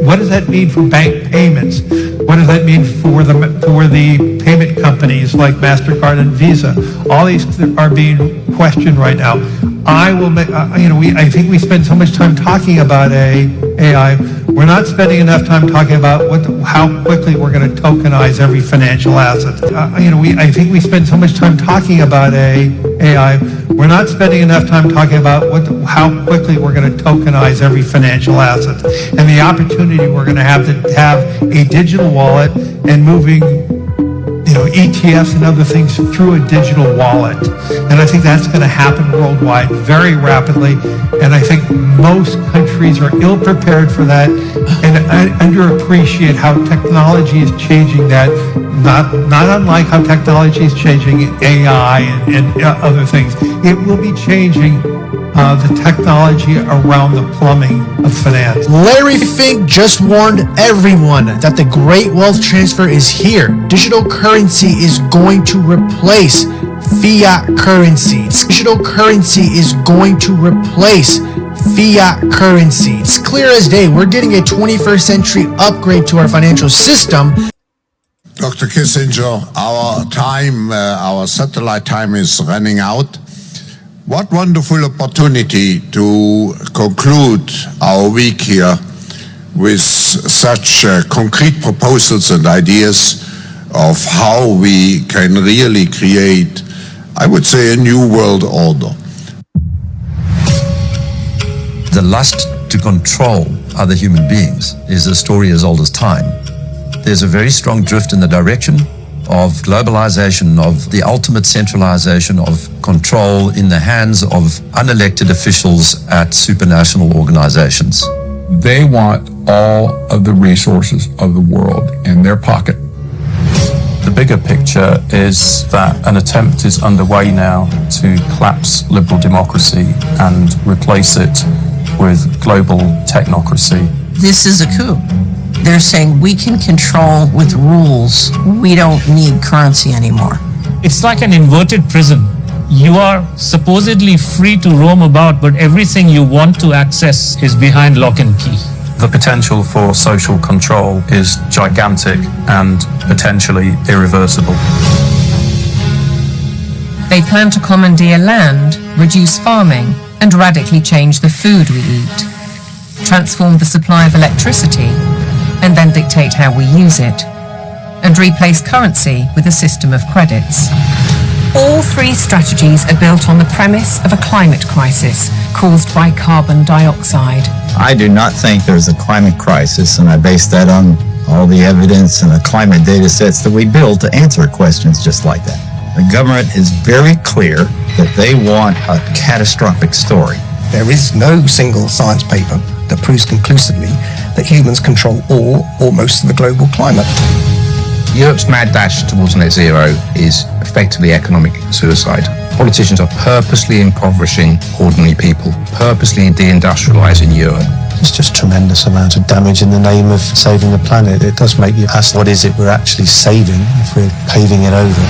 what does that mean for bank payments? What does that mean for the payment companies like MasterCard and Visa? All these are being questioned right now. I think we spend so much time talking about AI. We're not spending enough time talking about how quickly we're going to tokenize every financial asset. I think we spend so much time talking about AI. We're not spending enough time talking about how quickly we're going to tokenize every financial asset and the opportunity we're going to have a digital wallet and moving ETFs and other things through a digital wallet. And I think that's going to happen worldwide very rapidly. And I think most countries are ill-prepared for that and underappreciate how technology is changing that, not unlike how technology is changing AI and other things. It will be changing the technology around the plumbing of finance. Larry Fink just warned everyone that the great wealth transfer is here. Digital currency is going to replace fiat currency. Digital currency is going to replace fiat currency. It's clear as day. We're getting a 21st century upgrade to our financial system. Dr. Kissinger, our satellite time is running out. What wonderful opportunity to conclude our week here with such concrete proposals and ideas of how we can really create, I would say, a new world order. The lust to control other human beings is a story as old as time. There's a very strong drift in the direction of globalization, of the ultimate centralization of control in the hands of unelected officials at supranational organizations. They want all of the resources of the world in their pocket. The bigger picture is that an attempt is underway now to collapse liberal democracy and replace it with global technocracy. This is a coup. They're saying we can control with rules. We don't need currency anymore. It's like an inverted prison. You are supposedly free to roam about, but everything you want to access is behind lock and key. The potential for social control is gigantic and potentially irreversible. They plan to commandeer land, reduce farming, and radically change the food we eat, transform the supply of electricity, and then dictate how we use it, and replace currency with a system of credits. All three strategies are built on the premise of a climate crisis caused by carbon dioxide. I do not think there's a climate crisis, and I base that on all the evidence and the climate data sets that we build to answer questions just like that. The government is very clear that they want a catastrophic story. There is no single science paper that proves conclusively that humans control all or most of the global climate. Europe's mad dash towards net zero is effectively economic suicide. Politicians are purposely impoverishing ordinary people, purposely deindustrializing Europe. It's just tremendous amount of damage in the name of saving the planet. It does make you ask, what is it we're actually saving if we're paving it over?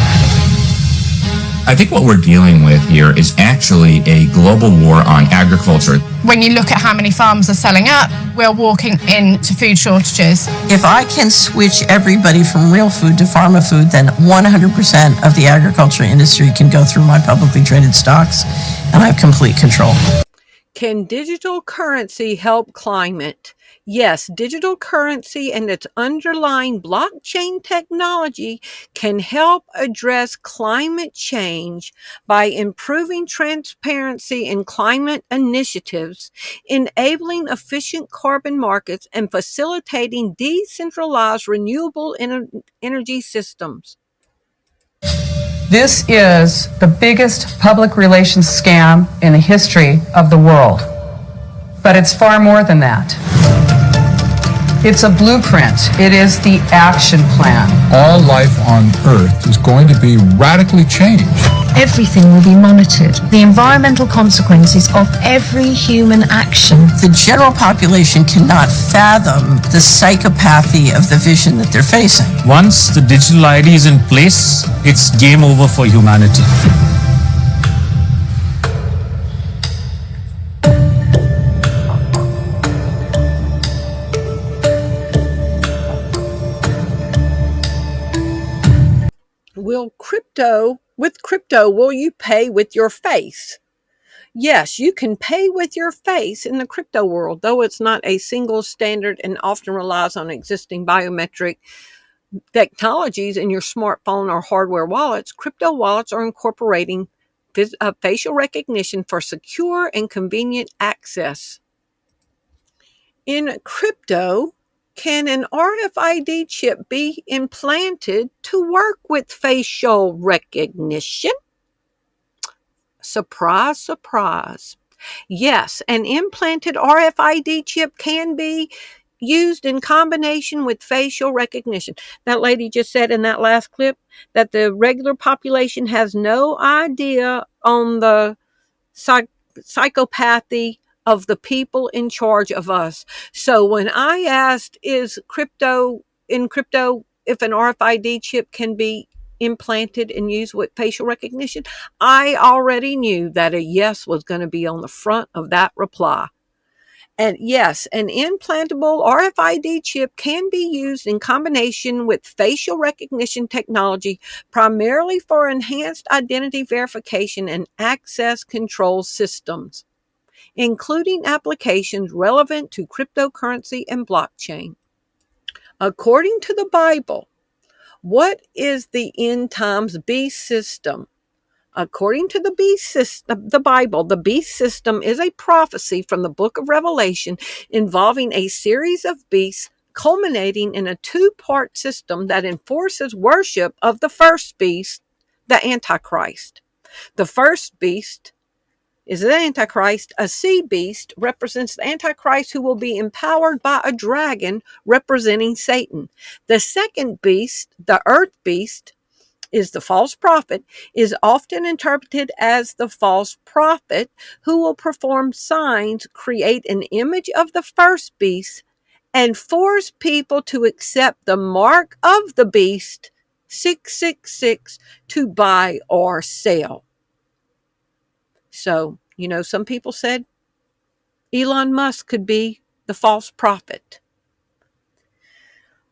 I think what we're dealing with here is actually a global war on agriculture. When you look at how many farms are selling up, we're walking into food shortages. If I can switch everybody from real food to pharma food, then 100% of the agriculture industry can go through my publicly traded stocks, and I have complete control. Can digital currency help climate? Yes, digital currency and its underlying blockchain technology can help address climate change by improving transparency in climate initiatives, enabling efficient carbon markets, and facilitating decentralized renewable energy systems. This is the biggest public relations scam in the history of the world. But it's far more than that. It's a blueprint. It is the action plan. All life on Earth is going to be radically changed. Everything will be monitored. The environmental consequences of every human action. The general population cannot fathom the psychopathy of the vision that they're facing. Once the digital ID is in place, it's game over for humanity. With crypto, will you pay with your face? Yes, you can pay with your face in the crypto world, though it's not a single standard and often relies on existing biometric technologies in your smartphone or hardware wallets. Crypto wallets are incorporating facial recognition for secure and convenient access. In crypto, can an RFID chip be implanted to work with facial recognition? Surprise, surprise. Yes, an implanted RFID chip can be used in combination with facial recognition. That lady just said in that last clip that the regular population has no idea on the psychopathy of the people in charge of us. So when I asked, if an RFID chip can be implanted and used with facial recognition? I already knew that a yes was going to be on the front of that reply. And yes, an implantable RFID chip can be used in combination with facial recognition technology, primarily for enhanced identity verification and access control systems, including applications relevant to cryptocurrency and blockchain. According to the Bible, what is the end times beast system? According to the beast system, the Bible, the beast system is a prophecy from the book of Revelation involving a series of beasts culminating in a two-part system that enforces worship of the first beast, the Antichrist. The first beast is the Antichrist. A sea beast represents the Antichrist, who will be empowered by a dragon representing Satan. The second beast, the earth beast, is the false prophet, is often interpreted as the false prophet who will perform signs, create an image of the first beast, and force people to accept the mark of the beast, 666, to buy or sell. So, some people said Elon Musk could be the false prophet.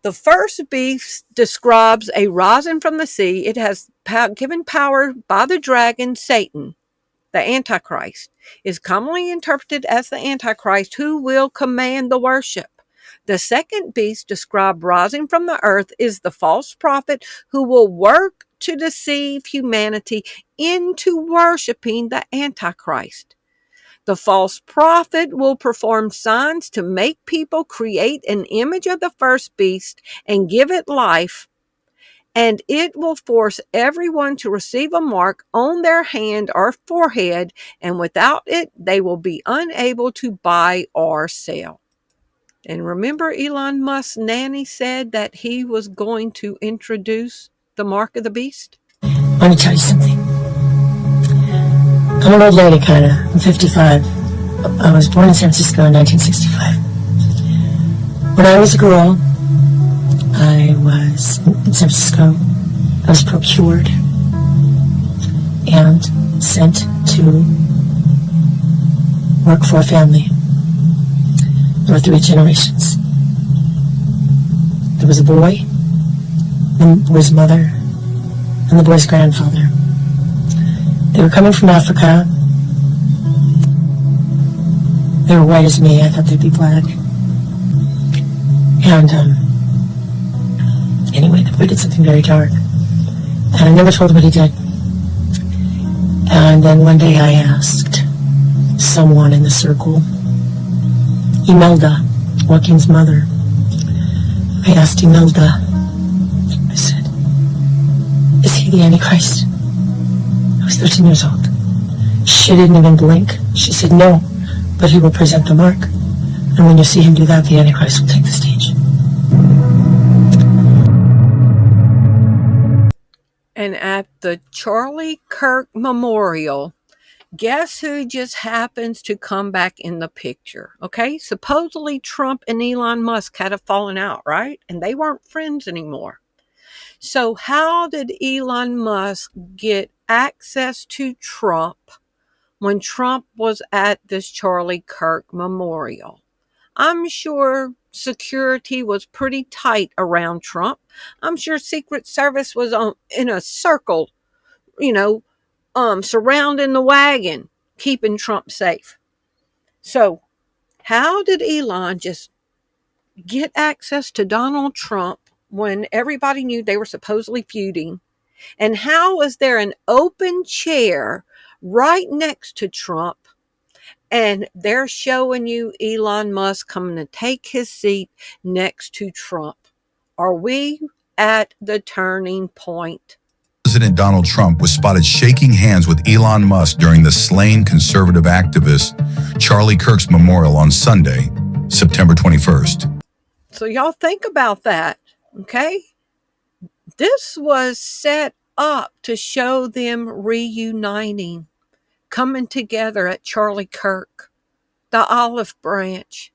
The first beast describes a rising from the sea. It has given power by the dragon Satan. The Antichrist is commonly interpreted as the Antichrist, who will command the worship. The second beast described rising from the earth is the false prophet, who will work to deceive humanity into worshiping the Antichrist. The false prophet will perform signs to make people create an image of the first beast and give it life, and it will force everyone to receive a mark on their hand or forehead, and without it, they will be unable to buy or sell. And remember, Elon Musk's nanny said that he was going to introduce the mark of the beast? Let me tell you something. I'm an old lady, kind of. I'm 55. I was born in San Francisco in 1965. When I was a girl, I was in San Francisco. I was procured and sent to work for a family. There were 3 generations. There was a boy, the boy's mother, and the boy's grandfather. They were coming from Africa. They were white as me. I thought they'd be black. And anyway, the boy did something very dark. And I never told him what he did. And then one day I asked someone in the circle, Imelda, Joaquin's mother. I asked Imelda, I said, is he the Antichrist? I was 13 years old. She didn't even blink. She said, no, but he will present the mark. And when you see him do that, the Antichrist will take the stage. And at the Charlie Kirk Memorial, guess who just happens to come back in the picture? Okay, supposedly Trump and Elon Musk had a falling out, right? And they weren't friends anymore. So how did Elon Musk get access to Trump when Trump was at this Charlie Kirk Memorial? I'm sure security was pretty tight around Trump. I'm sure Secret Service was in a circle, surrounding the wagon, keeping Trump safe. So how did Elon just get access to Donald Trump when everybody knew they were supposedly feuding? And how was there an open chair right next to Trump, and they're showing you Elon Musk coming to take his seat next to Trump? Are we at the turning point? President Donald Trump was spotted shaking hands with Elon Musk during the slain conservative activist Charlie Kirk's memorial on Sunday, September 21st. So y'all think about that, okay? This was set up to show them reuniting, coming together at Charlie Kirk, the olive branch,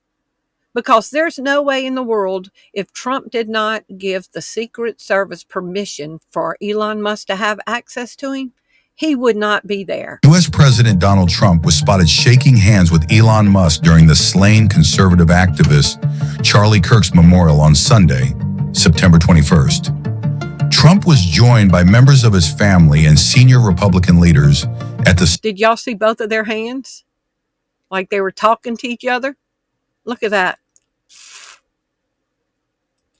Because there's no way in the world, if Trump did not give the Secret Service permission for Elon Musk to have access to him, he would not be there. U.S. President Donald Trump was spotted shaking hands with Elon Musk during the slain conservative activist Charlie Kirk's memorial on Sunday, September 21st. Trump was joined by members of his family and senior Republican leaders at the... Did y'all see both of their hands? Like they were talking to each other? Look at that.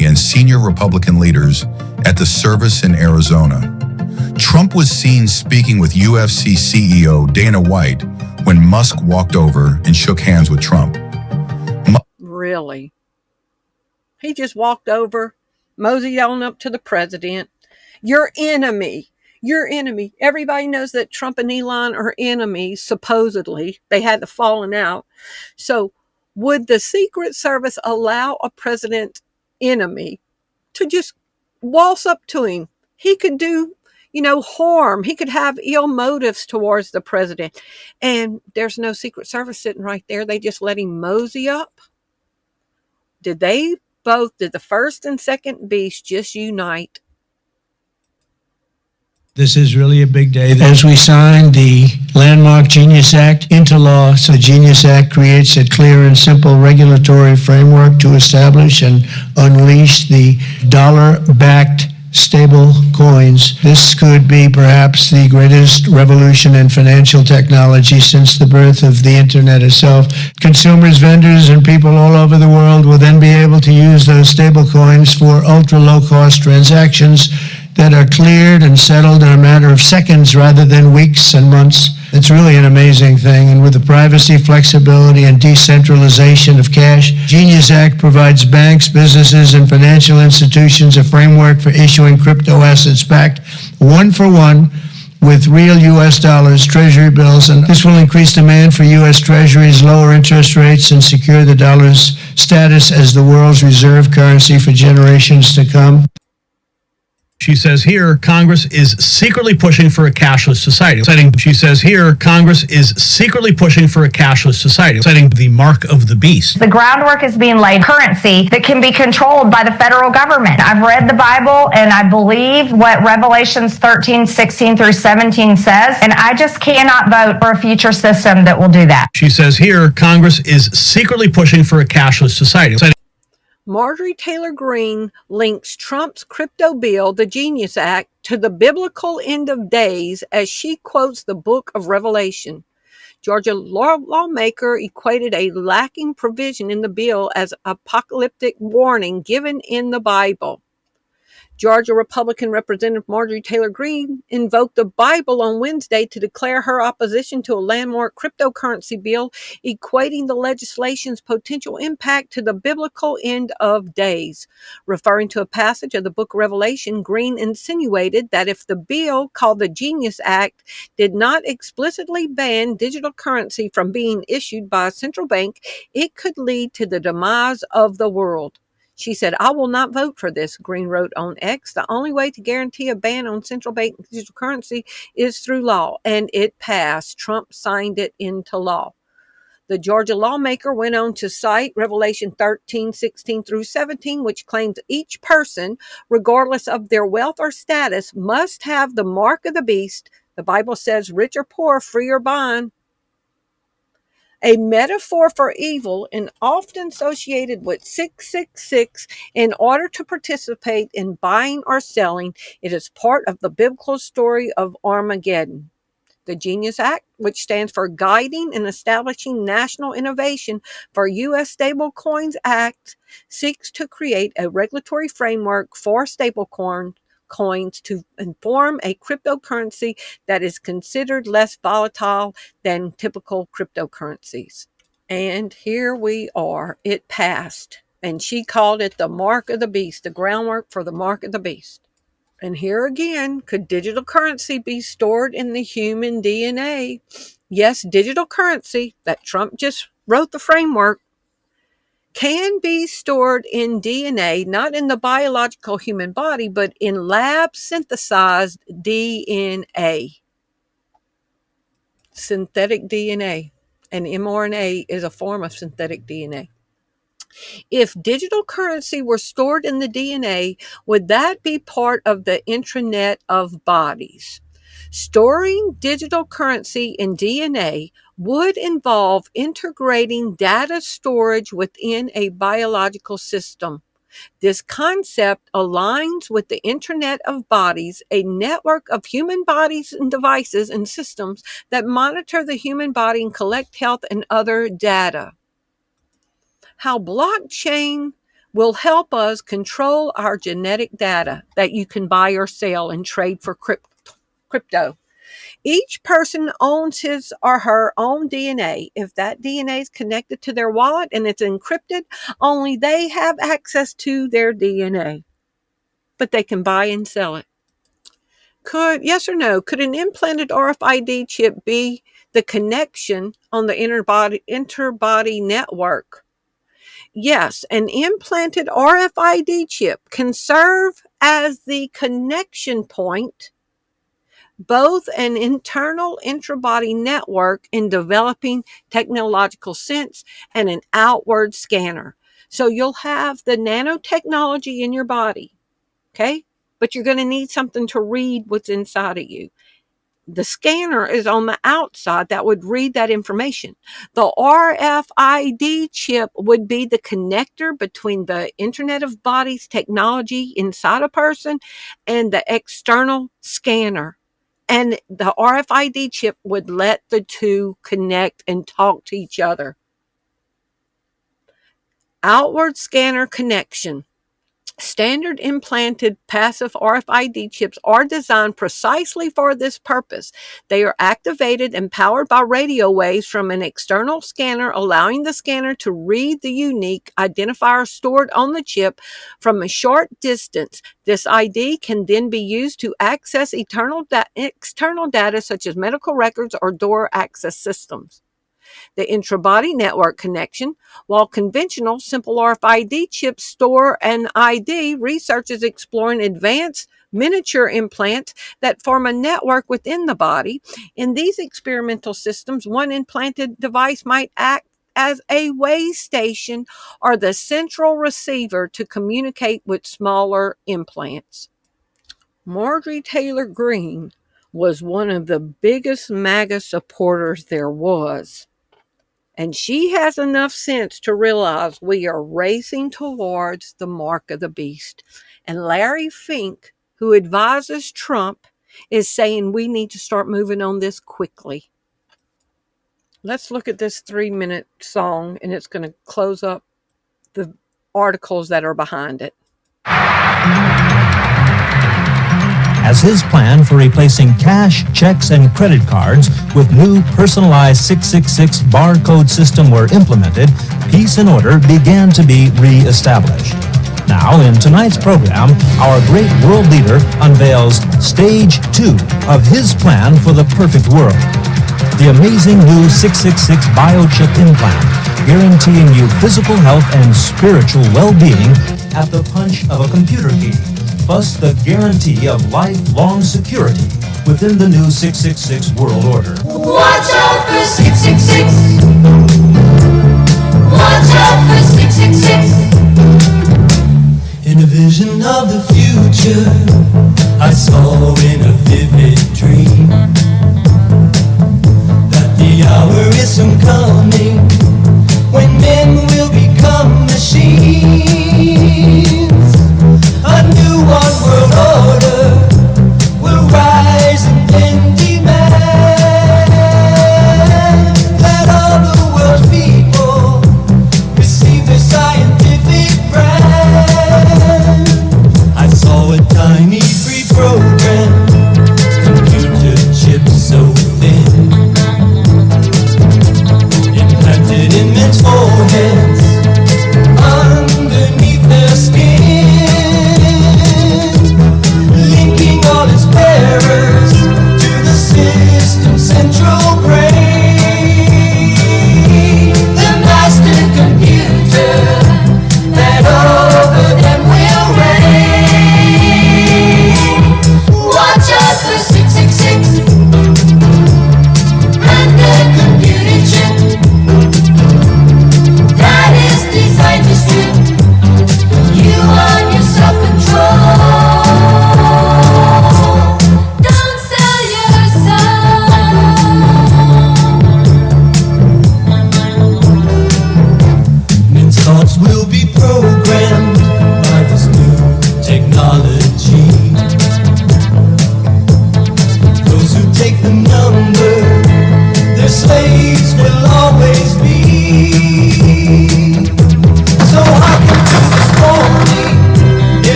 And senior Republican leaders at the service in Arizona. Trump was seen speaking with UFC CEO Dana White when Musk walked over and shook hands with Trump. Really? He just walked over, moseyed on up to the president. Your enemy. Everybody knows that Trump and Elon are enemies, supposedly. They had the falling out. So would the Secret Service allow a president enemy to just waltz up to him? He could do, harm. He could have ill motives towards the president. And there's no Secret Service sitting right there. They just let him mosey up. Did the first and second beast just unite? This is really a big day. As we sign the landmark Genius Act into law, so the Genius Act creates a clear and simple regulatory framework to establish and unleash the dollar-backed stable coins. This could be perhaps the greatest revolution in financial technology since the birth of the internet itself. Consumers, vendors, and people all over the world will then be able to use those stable coins for ultra-low-cost transactions that are cleared and settled in a matter of seconds rather than weeks and months. It's really an amazing thing. And with the privacy, flexibility, and decentralization of cash, Genius Act provides banks, businesses, and financial institutions a framework for issuing crypto assets backed one-for-one with real U.S. dollars, treasury bills, and this will increase demand for U.S. treasuries, lower interest rates, and secure the dollar's status as the world's reserve currency for generations to come. She says here, Congress is secretly pushing for a cashless society. She says here, Congress is secretly pushing for a cashless society, citing the mark of the beast. The groundwork is being laid, currency that can be controlled by the federal government. I've read the Bible and I believe what Revelations 13, 16 through 17 says, and I just cannot vote for a future system that will do that. She says here, Congress is secretly pushing for a cashless society. Marjorie Taylor Greene links Trump's crypto bill, the Genius Act, to the biblical end of days as she quotes the book of Revelation. Georgia lawmaker equated a lacking provision in the bill as apocalyptic warning given in the Bible. Georgia Republican Representative Marjorie Taylor Greene invoked the Bible on Wednesday to declare her opposition to a landmark cryptocurrency bill, equating the legislation's potential impact to the biblical end of days. Referring to a passage of the book of Revelation, Greene insinuated that if the bill, called the Genius Act, did not explicitly ban digital currency from being issued by a central bank, it could lead to the demise of the world. She said, "I will not vote for this," Greene wrote on X. "The only way to guarantee a ban on central bank digital currency is through law." And it passed. Trump signed it into law. The Georgia lawmaker went on to cite Revelation 13, 16 through 17, which claims each person, regardless of their wealth or status, must have the mark of the beast. The Bible says, rich or poor, free or bond. A metaphor for evil and often associated with 666. In order to participate in buying or selling, it is part of the biblical story of Armageddon. The Genius Act, which stands for Guiding and Establishing National Innovation for U.S. Stablecoins Act, seeks to create a regulatory framework for stablecoins to inform a cryptocurrency that is considered less volatile than typical cryptocurrencies. And here we are. It passed. And she called it the mark of the beast, the groundwork for the mark of the beast. And here again, could digital currency be stored in the human DNA? Yes, digital currency that Trump just wrote the framework can be stored in DNA, not in the biological human body, but in lab-synthesized DNA. Synthetic DNA. And mRNA is a form of synthetic DNA. If digital currency were stored in the DNA, would that be part of the intranet of bodies? Storing digital currency in DNA would involve integrating data storage within a biological system. This concept aligns with the Internet of Bodies, a network of human bodies and devices and systems that monitor the human body and collect health and other data. How blockchain will help us control our genetic data that you can buy or sell and trade for crypto. Each person owns his or her own DNA. If that DNA is connected to their wallet and it's encrypted, only they have access to their DNA, but they can buy and sell it. Yes or no, could an implanted RFID chip be the connection on the interbody network? Yes, an implanted RFID chip can serve as the connection point, both an internal intrabody network in developing technological sense and an outward scanner. So you'll have the nanotechnology in your body, okay? But you're going to need something to read what's inside of you. The scanner is on the outside that would read that information. The RFID chip would be the connector between the Internet of Bodies technology inside a person and the external scanner. And the RFID chip would let the two connect and talk to each other. Outward scanner connection. Standard implanted passive RFID chips are designed precisely for this purpose. They are activated and powered by radio waves from an external scanner, allowing the scanner to read the unique identifier stored on the chip from a short distance. This ID can then be used to access external data such as medical records or door access systems. The intrabody network connection. While conventional simple RFID chips store an ID, research is exploring advanced miniature implants that form a network within the body. In these experimental systems, one implanted device might act as a way station or the central receiver to communicate with smaller implants. Marjorie Taylor Greene was one of the biggest MAGA supporters there was. And she has enough sense to realize we are racing towards the mark of the beast. And Larry Fink, who advises Trump, is saying we need to start moving on this quickly. Let's look at this 3-minute song, and it's going to close up the articles that are behind it. As his plan for replacing cash, checks, and credit cards with new personalized 666 barcode system were implemented, peace and order began to be re-established. Now, in tonight's program, our great world leader unveils Stage 2 of his plan for the perfect world. The amazing new 666 biochip implant, guaranteeing you physical health and spiritual well-being at the punch of a computer key. Plus the guarantee of lifelong security within the new 666 world order. Watch out for 666. Watch out for 666. In a vision of the future, I saw in a vivid dream that the hour is soon coming when men will become machines. A new one world order will rise and then demand that all the world's people receive their scientific brand. I saw a tiny free program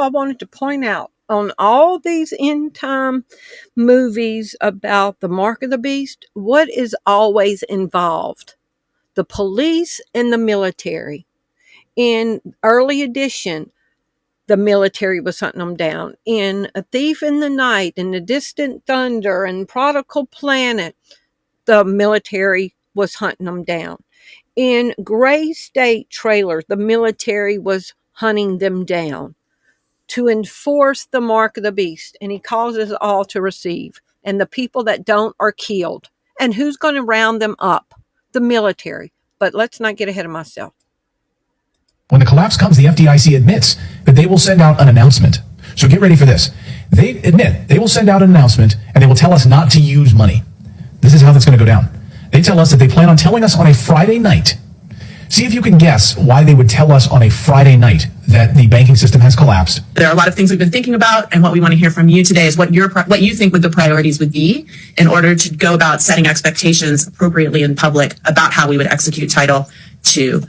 I wanted to point out on all these end time movies about the mark of the beast, what is always involved? The police and the military. In early edition, the military was hunting them down. In A Thief in the Night, and The Distant Thunder, and Prodigal Planet, the military was hunting them down. In Gray State trailers, the military was hunting them down to enforce the mark of the beast, and he causes all to receive. And the people that don't are killed. And who's going to round them up? The military. But let's not get ahead of myself. When the collapse comes, the FDIC admits that they will send out an announcement. So get ready for this. They admit they will send out an announcement and they will tell us not to use money. This is how that's going to go down. They tell us that they plan on telling us on a Friday night. See if you can guess why they would tell us on a Friday night that the banking system has collapsed. There are a lot of things we've been thinking about, and what we want to hear from you today is what you think the priorities would be in order to go about setting expectations appropriately in public about how we would execute Title II.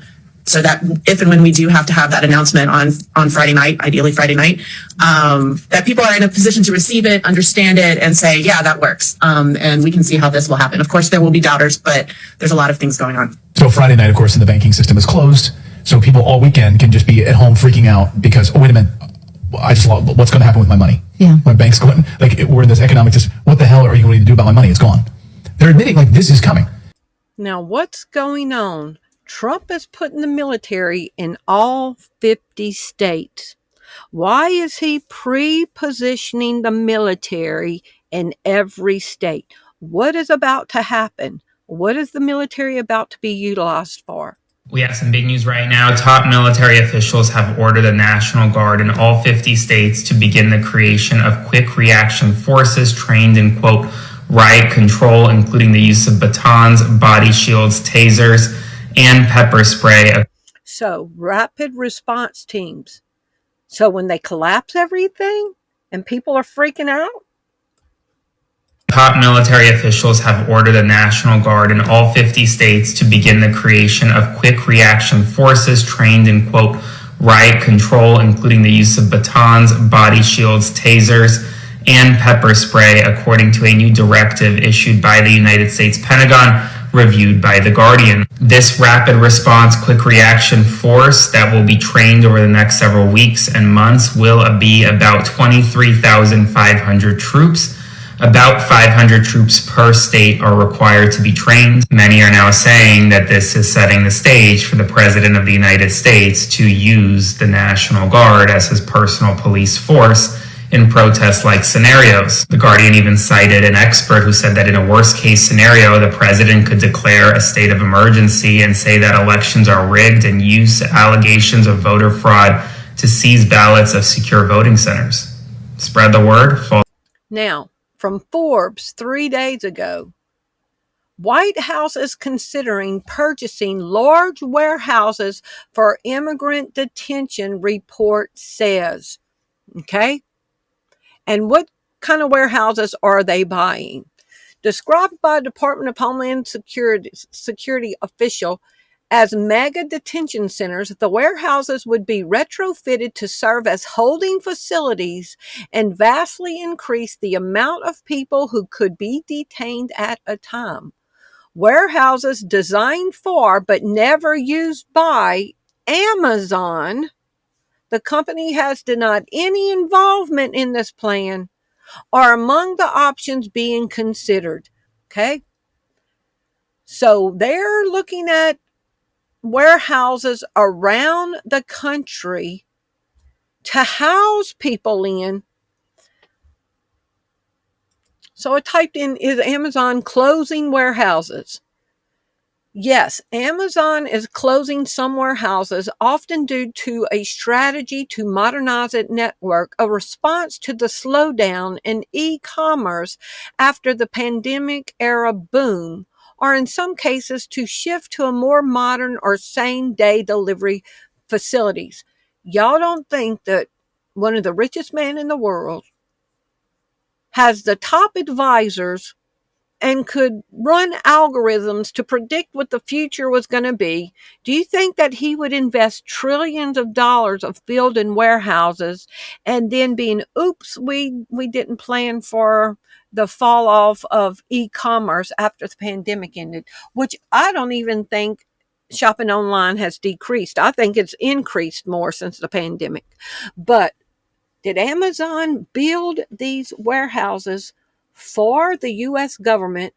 So that if and when we do have to have that announcement on Friday night, ideally Friday night, that people are in a position to receive it, understand it, and say, yeah, that works. And we can see how this will happen. Of course, there will be doubters, but there's a lot of things going on. So Friday night, of course, the banking system is closed. So people all weekend can just be at home freaking out because, oh, wait a minute, I just lost, what's going to happen with my money? Yeah. My bank's going, we're in this economic, what the hell are you going to do about my money? It's gone. They're admitting, this is coming. Now, what's going on? Trump is putting the military in all 50 states. Why is he pre-positioning the military in every state? What is about to happen? What is the military about to be utilized for? We have some big news right now. Top military officials have ordered the National Guard in all 50 states to begin the creation of quick reaction forces trained in, quote, riot control, including the use of batons, body shields, tasers, and pepper spray. So, rapid response teams. So when they collapse everything and people are freaking out? Top military officials have ordered the National Guard in all 50 states to begin the creation of quick reaction forces trained in, quote, riot control, including the use of batons, body shields, tasers, and pepper spray, according to a new directive issued by the United States Pentagon, reviewed by The Guardian. This rapid response quick reaction force that will be trained over the next several weeks and months will be about 23,500 troops. About 500 troops per state are required to be trained. Many are now saying that this is setting the stage for the President of the United States to use the National Guard as his personal police force in protest-like scenarios. The Guardian even cited an expert who said that in a worst-case scenario, the president could declare a state of emergency and say that elections are rigged and use allegations of voter fraud to seize ballots of secure voting centers. Spread the word. Now, from Forbes 3 days ago, White House is considering purchasing large warehouses for immigrant detention, report says. Okay? And what kind of warehouses are they buying? Described by a Department of Homeland Security official as mega detention centers, the warehouses would be retrofitted to serve as holding facilities and vastly increase the amount of people who could be detained at a time. Warehouses designed for but never used by Amazon. The company has denied any involvement in this plan, are among the options being considered. Okay? So they're looking at warehouses around the country to house people in. So I typed in, is Amazon closing warehouses? Yes, Amazon is closing some warehouses, often due to a strategy to modernize its network, a response to the slowdown in e-commerce after the pandemic era boom, or in some cases to shift to a more modern or same-day delivery facilities. Y'all don't think that one of the richest men in the world has the top advisors and could run algorithms to predict what the future was going to be, do you think that he would invest trillions of dollars of building warehouses and then being, oops, we didn't plan for the fall off of e-commerce after the pandemic ended, which I don't even think shopping online has decreased. I think it's increased more since the pandemic. But did Amazon build these warehouses for the U.S. government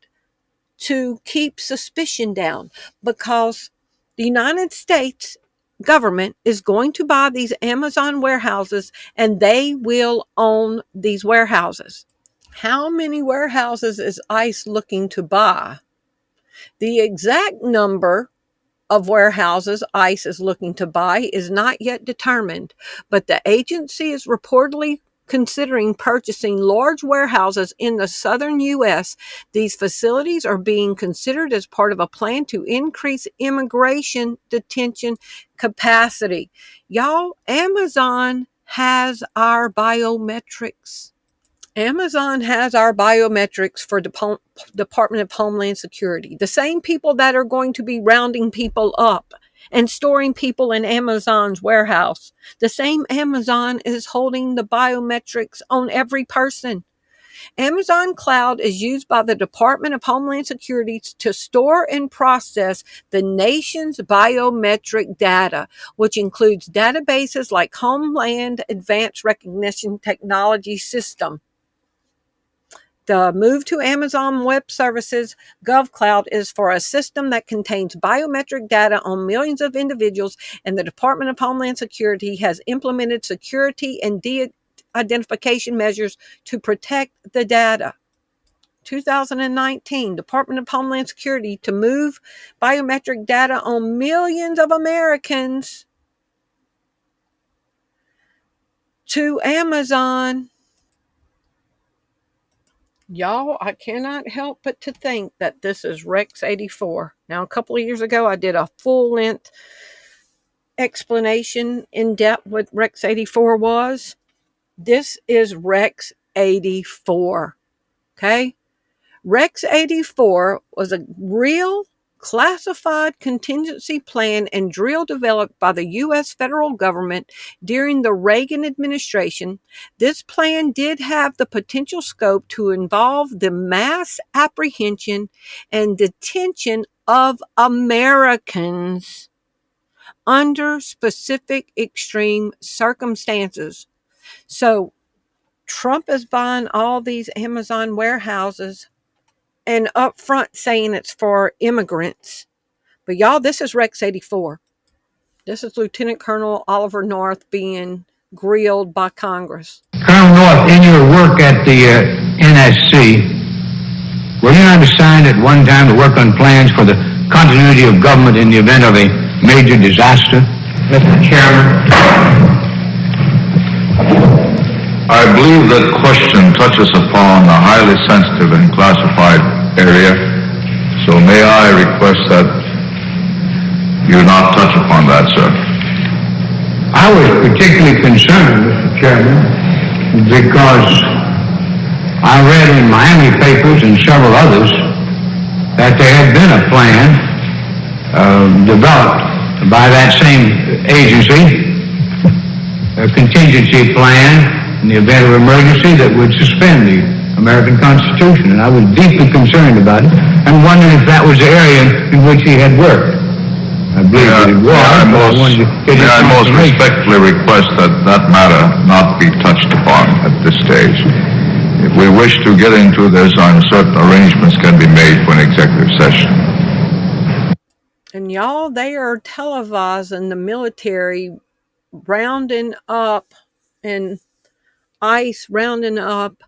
to keep suspicion down? Because the United States government is going to buy these Amazon warehouses and they will own these warehouses. How many warehouses is ICE looking to buy? The exact number of warehouses ICE is looking to buy is not yet determined, but the agency is reportedly considering purchasing large warehouses in the southern U.S. These facilities are being considered as part of a plan to increase immigration detention capacity. Y'all, Amazon has our biometrics. Amazon has our biometrics for Department of Homeland Security. The same people that are going to be rounding people up and storing people in Amazon's warehouse. The same Amazon is holding the biometrics on every person. Amazon Cloud is used by the Department of Homeland Security to store and process the nation's biometric data, which includes databases like Homeland Advanced Recognition Technology System. The move to Amazon Web Services GovCloud is for a system that contains biometric data on millions of individuals, and the Department of Homeland Security has implemented security and de-identification measures to protect the data. 2019, Department of Homeland Security to move biometric data on millions of Americans to Amazon. Y'all, I cannot help but to think that this is Rex 84. Now, a couple of years ago, I did a full-length explanation in depth what Rex 84 was. This is Rex 84. Okay? Rex 84 was a real classified contingency plan and drill developed by the U.S. federal government during the Reagan administration. This plan did have the potential scope to involve the mass apprehension and detention of Americans under specific extreme circumstances. So Trump is buying all these Amazon warehouses and up front saying it's for immigrants. But y'all, this is Rex 84. This is Lieutenant Colonel Oliver North being grilled by Congress. Colonel North, in your work at the NSC, were you not assigned at one time to work on plans for the continuity of government in the event of a major disaster? Mr. Chairman. I believe that question touches upon a highly sensitive and classified area, so may I request that you not touch upon that, sir? I was particularly concerned, Mr. Chairman, because I read in Miami papers and several others that there had been a plan developed by that same agency, a contingency plan in the event of emergency that would suspend the American Constitution, and I was deeply concerned about it and wondered if that was the area in which he had worked. I believe that it was. I most respectfully request that that matter not be touched upon at this stage. If we wish to get into this, certain arrangements can be made for an executive session. And y'all, they are televising the military rounding up and ICE rounding up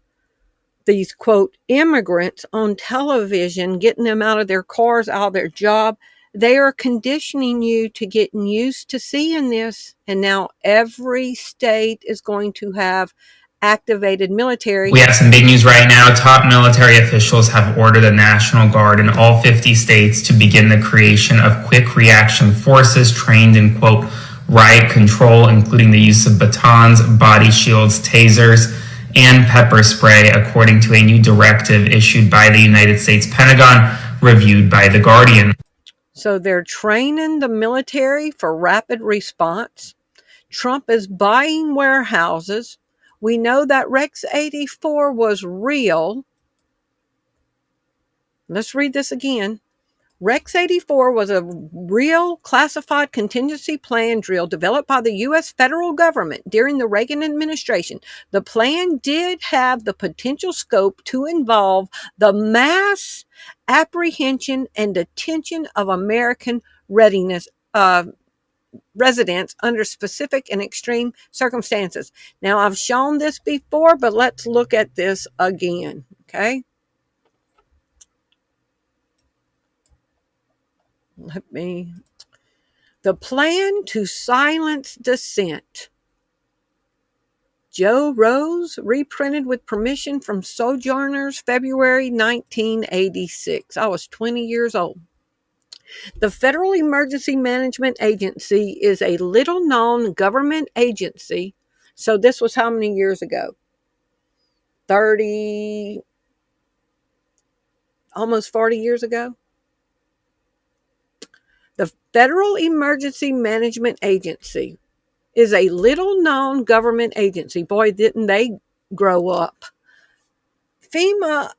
these, quote, immigrants on television, getting them out of their cars, out of their job. They are conditioning you to getting used to seeing this. And now every state is going to have activated military. We have some big news right now. Top military officials have ordered the National Guard in all 50 states to begin the creation of quick reaction forces trained in, quote, riot control, including the use of batons, body shields, tasers, and pepper spray, according to a new directive issued by the United States Pentagon, reviewed by The Guardian. So they're training the military for rapid response. Trump is buying warehouses. We know that Rex 84 was real. Let's read this again. Rex 84 was a real classified contingency plan drill developed by the U.S. federal government during the Reagan administration. The plan did have the potential scope to involve the mass apprehension and detention of American residents under specific and extreme circumstances. Now, I've shown this before, but let's look at this again, okay? The plan to silence dissent. Joe Rose, reprinted with permission from Sojourners, February 1986. I was 20 years old. The Federal Emergency Management Agency is a little-known government agency. So this was how many years ago? 30, almost 40 years ago? The Federal Emergency Management Agency is a little-known government agency. Boy, didn't they grow up. FEMA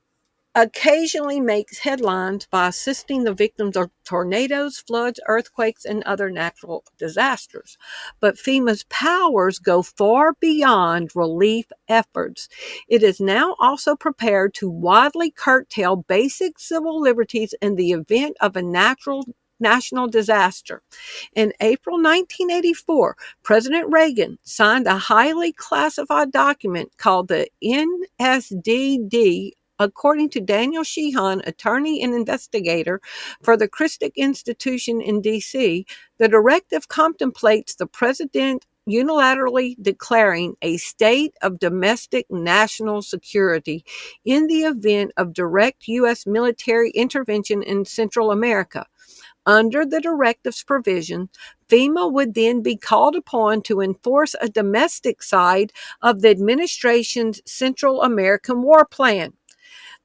occasionally makes headlines by assisting the victims of tornadoes, floods, earthquakes, and other natural disasters. But FEMA's powers go far beyond relief efforts. It is now also prepared to widely curtail basic civil liberties in the event of a national disaster. In April 1984, President Reagan signed a highly classified document called the NSDD. According to Daniel Sheehan, attorney and investigator for the Christic Institution in D.C., the directive contemplates the president unilaterally declaring a state of domestic national security in the event of direct U.S. military intervention in Central America. Under the directive's provision, FEMA would then be called upon to enforce a domestic side of the administration's Central American War Plan.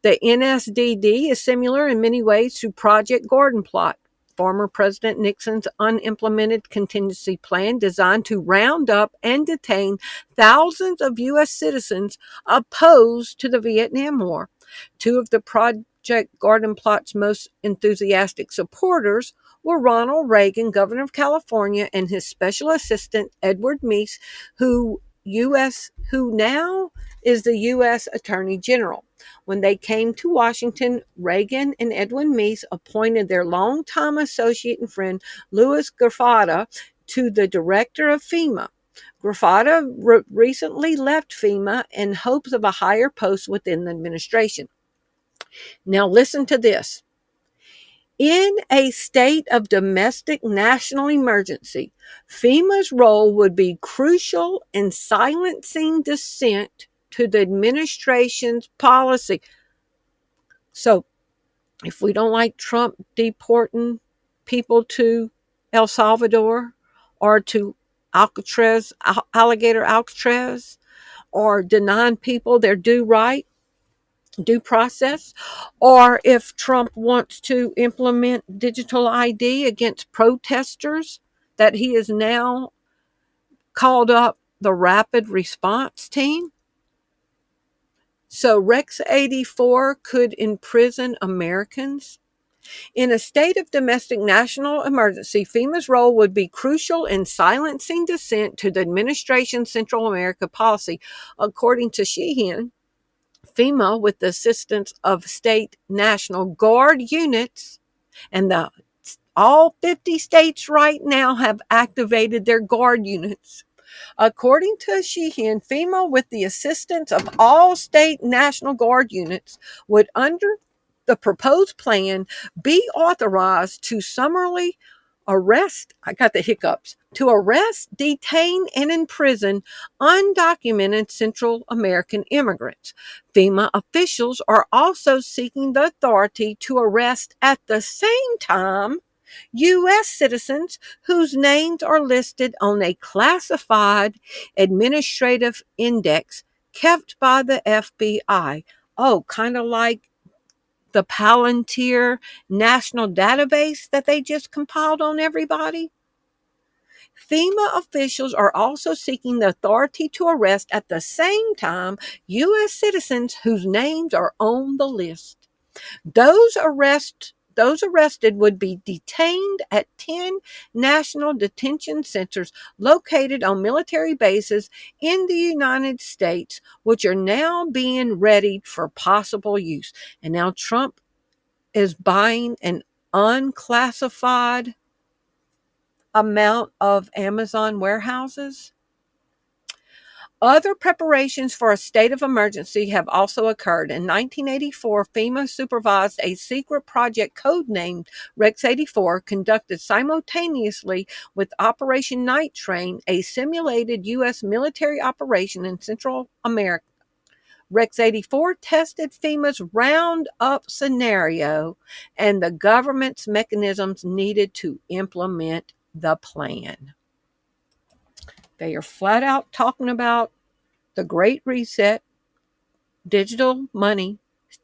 The NSDD is similar in many ways to Project Gordon Plot, former President Nixon's unimplemented contingency plan designed to round up and detain thousands of U.S. citizens opposed to the Vietnam War. Two of the Project Gordon Plot's most enthusiastic supporters were Ronald Reagan, governor of California, and his special assistant, Edward Meese, who now is the U.S. Attorney General. When they came to Washington, Reagan and Edwin Meese appointed their longtime associate and friend, Louis Grafada, to the director of FEMA. Grafada recently left FEMA in hopes of a higher post within the administration. Now listen to this. In a state of domestic national emergency, FEMA's role would be crucial in silencing dissent to the administration's policy. So, if we don't like Trump deporting people to El Salvador or to Alligator Alcatraz, or denying people their due process, or if Trump wants to implement digital ID against protesters, that he has now called up the rapid response team. So Rex 84 could imprison Americans. In a state of domestic national emergency, FEMA's role would be crucial in silencing dissent to the administration's Central America policy. According to Sheehan, FEMA, with the assistance of state National Guard units, and all 50 states right now have activated their Guard units. According to Sheehan, FEMA, with the assistance of all state National Guard units, would, under the proposed plan, be authorized to summarily arrest, to arrest, detain, and imprison undocumented Central American immigrants. FEMA officials are also seeking the authority to arrest at the same time U.S. citizens whose names are listed on a classified administrative index kept by the FBI. Oh, kind of like the Palantir national database that they just compiled on everybody. FEMA officials are also seeking the authority to arrest at the same time U.S. citizens whose names are on the list. Those arrested would be detained at 10 national detention centers located on military bases in the United States, which are now being readied for possible use. And now Trump is buying an unclassified amount of Amazon warehouses. Other preparations for a state of emergency have also occurred. In 1984, FEMA supervised a secret project codenamed Rex 84, conducted simultaneously with Operation Night Train, a simulated U.S. military operation in Central America. Rex 84 tested FEMA's Roundup scenario and the government's mechanisms needed to implement the plan. They are flat out talking about the Great Reset, digital money,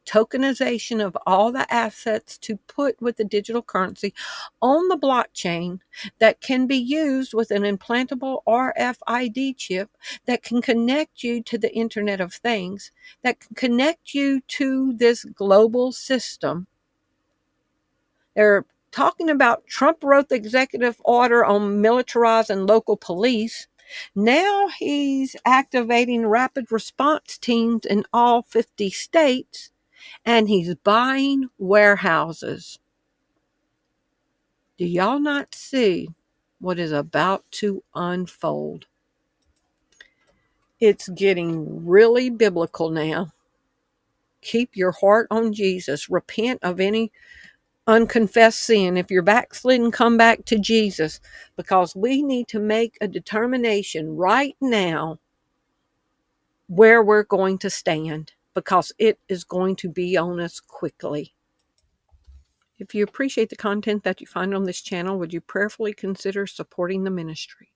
tokenization of all the assets to put with the digital currency on the blockchain that can be used with an implantable RFID chip that can connect you to the Internet of Things, that can connect you to this global system. They're talking about Trump wrote the executive order on militarizing local police. Now he's activating rapid response teams in all 50 states, and he's buying warehouses. Do y'all not see what is about to unfold? It's getting really biblical now. Keep your heart on Jesus. Repent of any unconfessed sin. If you're backslidden, come back to Jesus, because we need to make a determination right now where we're going to stand, because it is going to be on us quickly. If you appreciate the content that you find on this channel, would you prayerfully consider supporting the ministry?